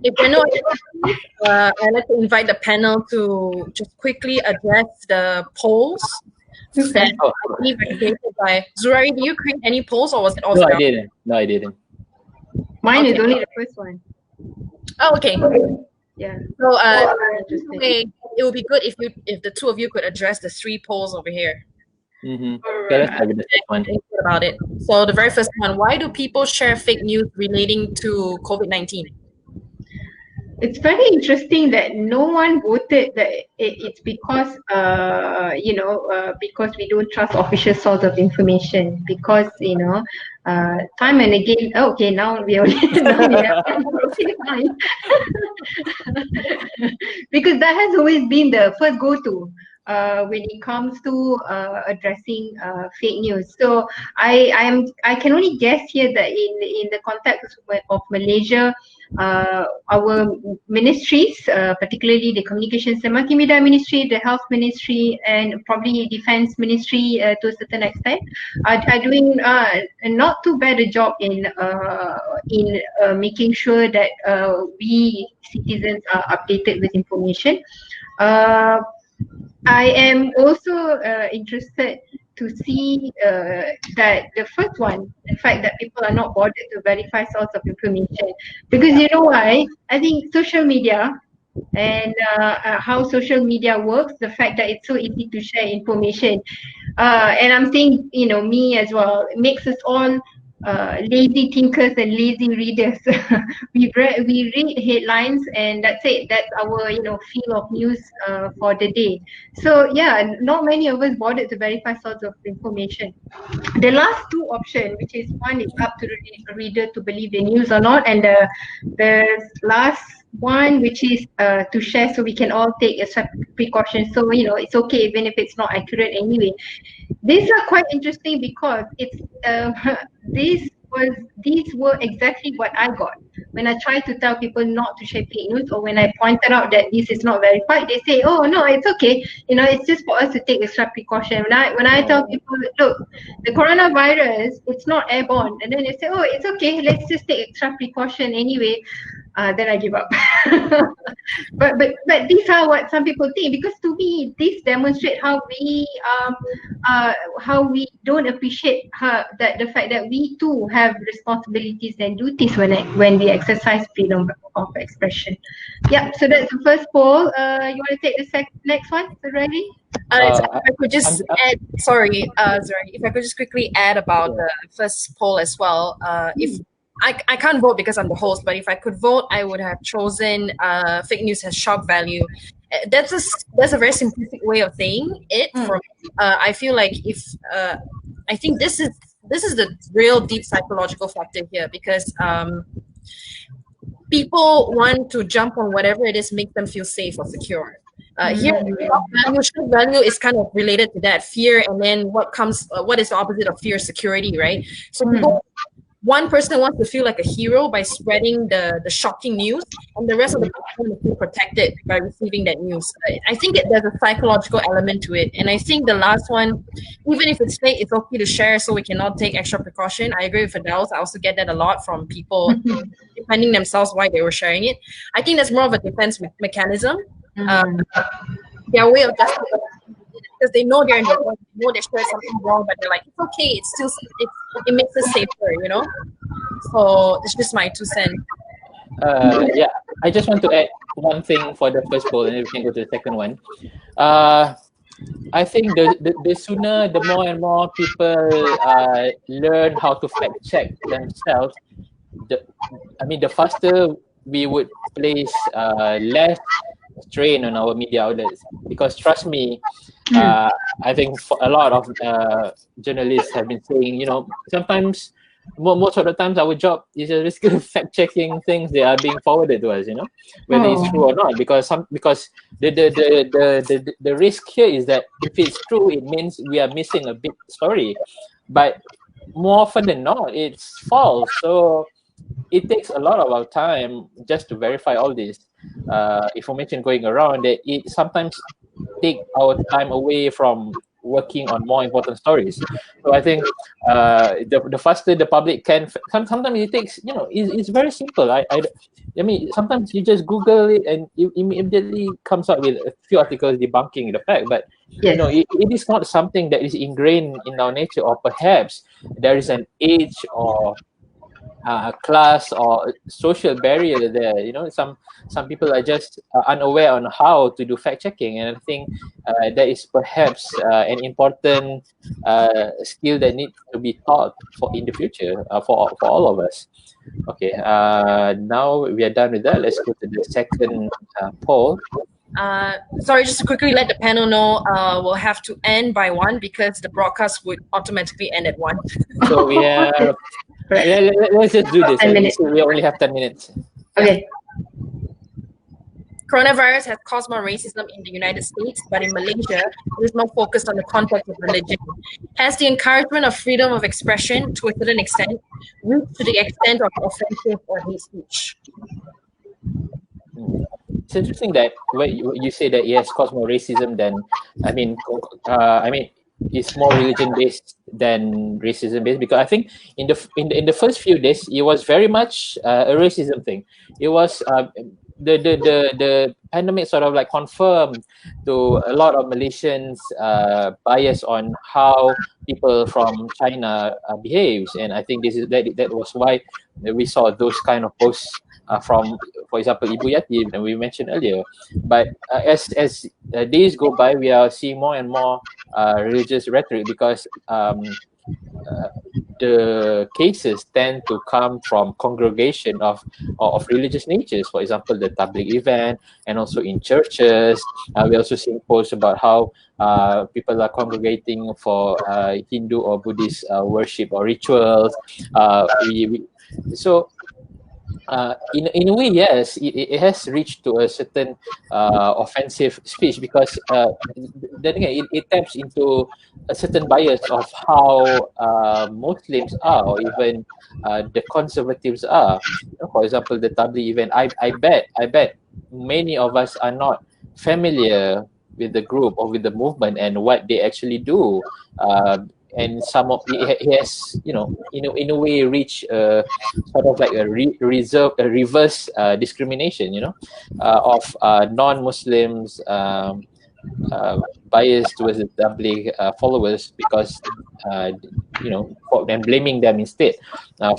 If there are no other questions, I'd like to invite the panel to just quickly address the polls. That I believe were created by Zurari. Did you create any polls, or was it all? No, I didn't. No, I didn't. Mine is only the first one. Oh, okay. Yeah. So, anyway, it would be good if the two of you could address the three polls over here. Mm-hmm. Yeah, let's start with the second one. About it. So, the very first one: why do people share fake news relating to COVID-19? It's very interesting that no one voted that it's because because we don't trust official source of information, because time and again. Oh, okay, now we only okay, fine. Because that has always been the first go-to when it comes to addressing fake news. So I can only guess here that in the context of Malaysia, our ministries, particularly the Communications and Multimedia Ministry, the Health Ministry, and probably Defence Ministry to a certain extent, are doing not too bad a job in making sure that we citizens are updated with information. I am also interested to see that the first one, the fact that people are not bothered to verify source of information, because you know why? I think social media and how social media works, the fact that it's so easy to share information, and I'm saying, me as well, it makes us all lazy thinkers and lazy readers. we read headlines and that's it. That's our field of news for the day. So yeah, not many of us bothered to verify source of information. The last two options, which is one is up to the reader to believe the news or not, and the last one, which is to share so we can all take a precaution. So it's okay even if it's not accurate anyway. These are quite interesting because it's these were exactly what I got when I tried to tell people not to share fake news, or when I pointed out that this is not verified. They say, oh no, it's okay, it's just for us to take extra precaution. When I tell people, look, the coronavirus, it's not airborne, and then they say, oh, it's okay, let's just take extra precaution anyway, then I give up. but these are what some people think, because to me this demonstrates how we don't appreciate that the fact that we too have responsibilities and duties when we exercise freedom of expression. Yeah, so that's the first poll. You want to take the next one already? If I could just add, sorry, if I could just quickly add about the first poll as well. If I can't vote because I'm the host, but if I could vote, I would have chosen fake news has shock value. That's a very simplistic way of saying it. For me. I feel like I think this is the real deep psychological factor here, because people want to jump on whatever it is makes them feel safe or secure. Here, shock value is kind of related to that fear, and then what is the opposite of fear? Security, right? So people. One person wants to feel like a hero by spreading the shocking news, and the rest of the people want to feel protected by receiving that news. I think there's a psychological element to it, and I think the last one, even if it's fake, it's okay to share so we can all take extra precaution. I agree with Fidelis. I also get that a lot from people defending themselves why they were sharing it. I think that's more of a defense mechanism. Their way of justifying because they know they're in the wrong, they know they shared something wrong, but they're like, it's okay, it makes us safer, you know. So it's just my 2 cents. Yeah, I just want to add one thing for the first poll, and then we can go to the second one. I think the sooner, the more and more people learn how to fact check themselves, the faster we would place less strain on our media outlets. Because trust me, I think for a lot of journalists have been saying, you know, sometimes most of the times our job is just fact checking things that are being forwarded to us, you know, whether it's true or not. Because the risk here is that if it's true, it means we are missing a big story. But more often than not, it's false. So it takes a lot of our time just to verify all this information going around, that it sometimes take our time away from working on more important stories. So I think the faster the public can, sometimes it takes, you know, it's very simple. I mean, sometimes you just Google it and it immediately comes out with a few articles debunking the fact. But you know, it is not something that is ingrained in our nature, or perhaps there is an age or class or social barrier there. You know, some people are just unaware on how to do fact checking, and I think that is perhaps an important skill that needs to be taught for in the future for all of us. Okay, now we are done with that. Let's go to the second poll. Sorry, just to quickly let the panel know, we'll have to end by 1 because the broadcast would automatically end at 1. So we have. Let's just do this. 10 minutes. We only have 10 minutes. Okay. Coronavirus has caused more racism in the United States, but in Malaysia, it is more focused on the context of religion. Has the encouragement of freedom of expression, to a certain extent, reached to the extent of offensive or hate speech? It's interesting that when you say that it has caused more racism than, I mean, it's more religion based than racism based, because I think in the first few days it was very much a racism thing. It was the pandemic sort of like confirmed to a lot of Malaysians bias on how people from China behaves, and I think that was why we saw those kind of posts from, for example, Ibu Yati that we mentioned earlier. But as days go by, we are seeing more and more religious rhetoric, because the cases tend to come from congregation of religious natures. For example, the tabligh event, and also in churches. We also see posts about how people are congregating for Hindu or Buddhist worship or rituals. In a way, yes, it has reached to a certain offensive speech, because then again, it taps into a certain bias of how Muslims are, or even the conservatives are. For example, the tabligh event. I bet many of us are not familiar with the group or with the movement and what they actually do. And some of it has, you know, in a way reached sort of like a reverse discrimination, you know, of non-Muslims biased towards the tabligh followers, because you know, and blaming them instead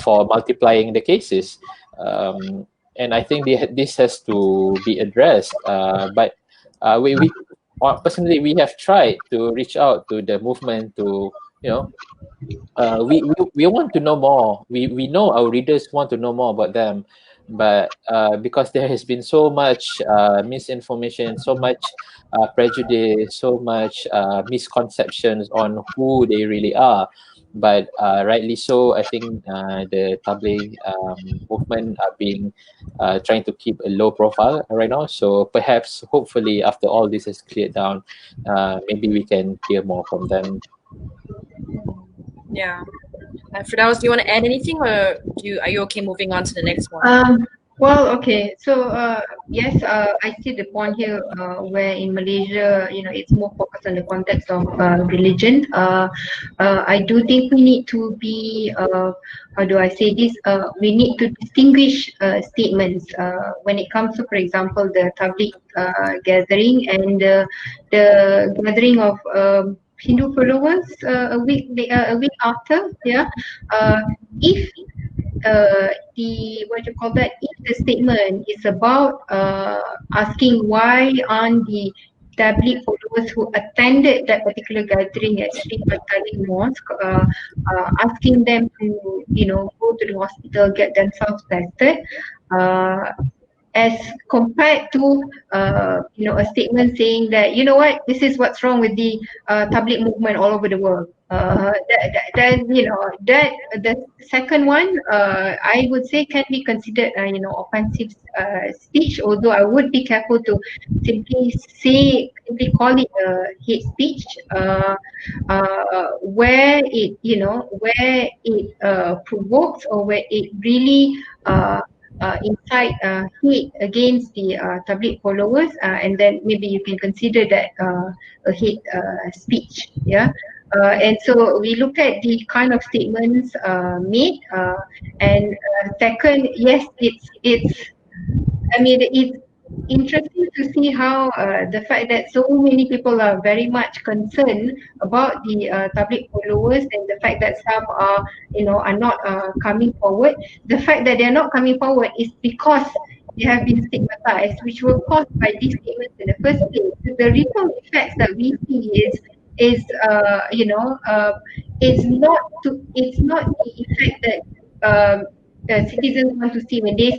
for multiplying the cases. And I think this has to be addressed. But we personally, we have tried to reach out to the movement to, you know, we want to know more. We know our readers want to know more about them, but because there has been so much misinformation, so much prejudice, so much misconceptions on who they really are. But rightly so, I think the tabligh movement are being trying to keep a low profile right now. So perhaps, hopefully, after all this is cleared down, maybe we can hear more from them. Yeah. Firdaus, do you want to add anything, or are you okay moving on to the next one? Well, okay. So, yes, I see the point here where in Malaysia, it's more focused on the context of religion. I do think we need to be, how do I say this? We need to distinguish statements when it comes to, for example, the tabligh gathering and the gathering of Hindu followers a week after. Yeah, if the what you call that, if the statement is about asking why aren't the Tabligh followers who attended that particular gathering at Sri Patali Mosque asking them to go to the hospital, get themselves tested, uh, as compared to a statement saying that, you know what, this is what's wrong with the Tabligh movement all over the world. That the second one, I would say, can be considered offensive speech, although I would be careful to simply call it hate speech, where it provokes, or where it really incite hate against the Tabligh followers, and then maybe you can consider that a hate speech. Yeah. And so we look at the kind of statements made, and second, yes, it's interesting to see how the fact that so many people are very much concerned about the Tabligh followers, and the fact that some are not coming forward. The fact that they are not coming forward is because they have been stigmatized, which were caused by these statements in the first place. The ripple effects that we see is it's not the effect that citizens want to see when they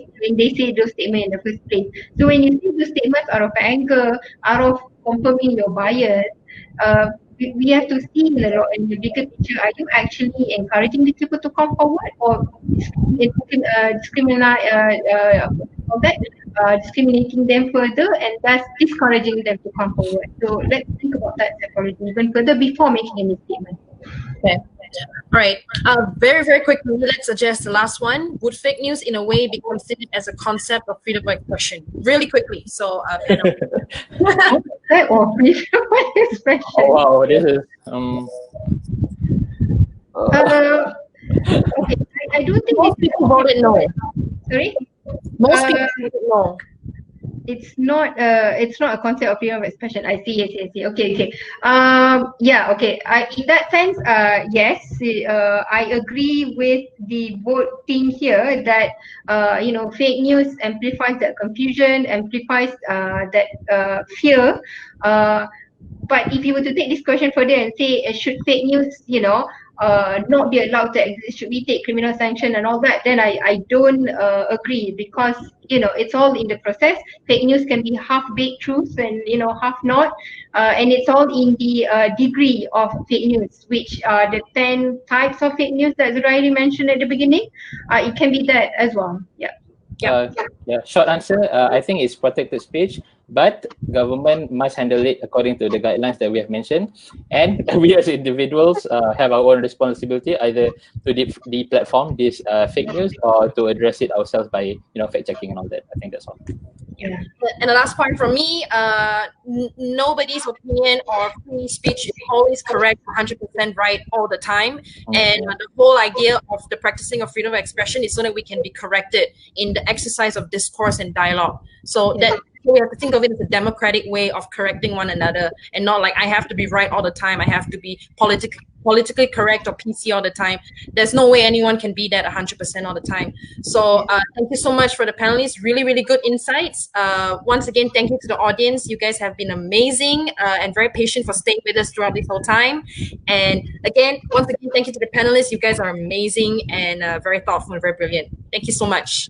say those statements in the first place. So when you say those statements out of anger, out of confirming your bias, we have to see in the bigger picture. Are you actually encouraging the people to come forward, or discriminating them further, and thus discouraging them to come forward? So let's think about that psychology even further before making any statement. Okay. All right. Very, very quickly, let's address the last one. Would fake news in a way be considered as a concept of freedom of expression? Really quickly. So, That or freedom of expression. Oh, wow, this is Okay, I don't think most people voted no. Sorry? Most people voted no. It's not a concept of freedom of expression. I see. Okay. Yeah, okay. In that sense, yes, I agree with the vote thing here that fake news amplifies that confusion, amplifies that fear. But if you were to take this question further and say, should fake news, not be allowed to exist, should we take criminal sanction and all that, then I don't agree, because it's all in the process. Fake news can be half-baked truths and half not, and it's all in the degree of fake news, which are the 10 types of fake news that Zurairi mentioned at the beginning. It can be that as well. Short answer, I think it's protected speech, but government must handle it according to the guidelines that we have mentioned, and we as individuals have our own responsibility, either to deplatform this fake news, or to address it ourselves by fact checking and all that. I think that's all. Yeah. And the last point from me, nobody's opinion or free speech is always correct, 100% right all the time. And the whole idea of the practicing of freedom of expression is so that we can be corrected in the exercise of discourse and dialogue. So that we have to think of it as a democratic way of correcting one another, and not like I have to be right all the time. I have to be politically correct or PC all the time. There's no way anyone can be that 100% all the time. So thank you so much for the panelists. Really, really good insights. Once again, thank you to the audience. You guys have been amazing and very patient for staying with us throughout this whole time. And again, once again, thank you to the panelists. You guys are amazing and very thoughtful and very brilliant. Thank you so much.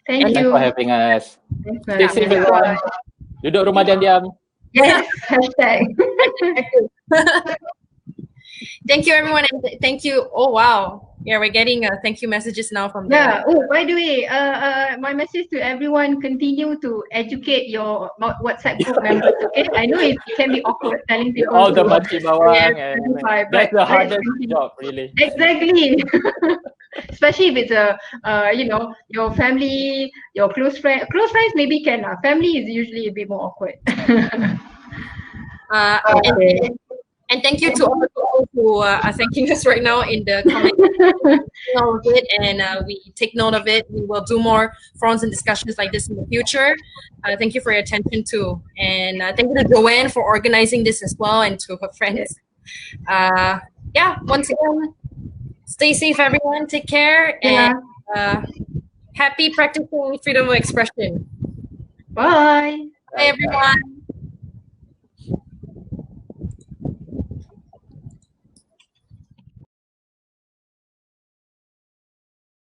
Thank you. Thanks for having us. Stay safe, everyone. Duduk rumah dan diam. Yes, hashtag. Thank you, everyone, and thank you. Oh, wow. Yeah, we're getting thank you messages now from Yeah. Oh, by the way, my message to everyone: continue to educate your WhatsApp group members. Okay, I know it can be awkward telling people. All the mati bawang, Yes, and that's the hardest job, really. Exactly. especially if it's your family, your close friends maybe can. Family is usually a bit more awkward. Okay. And thank you to all the people who are thanking us right now in the comments. All of it, and we take note of it. We will do more forums and discussions like this in the future. Thank you for your attention too, and thank you to Joanne for organizing this as well, and to her friends. Yeah, once again, stay safe, everyone. Take care, and happy practicing freedom of expression. Bye. Bye, everyone.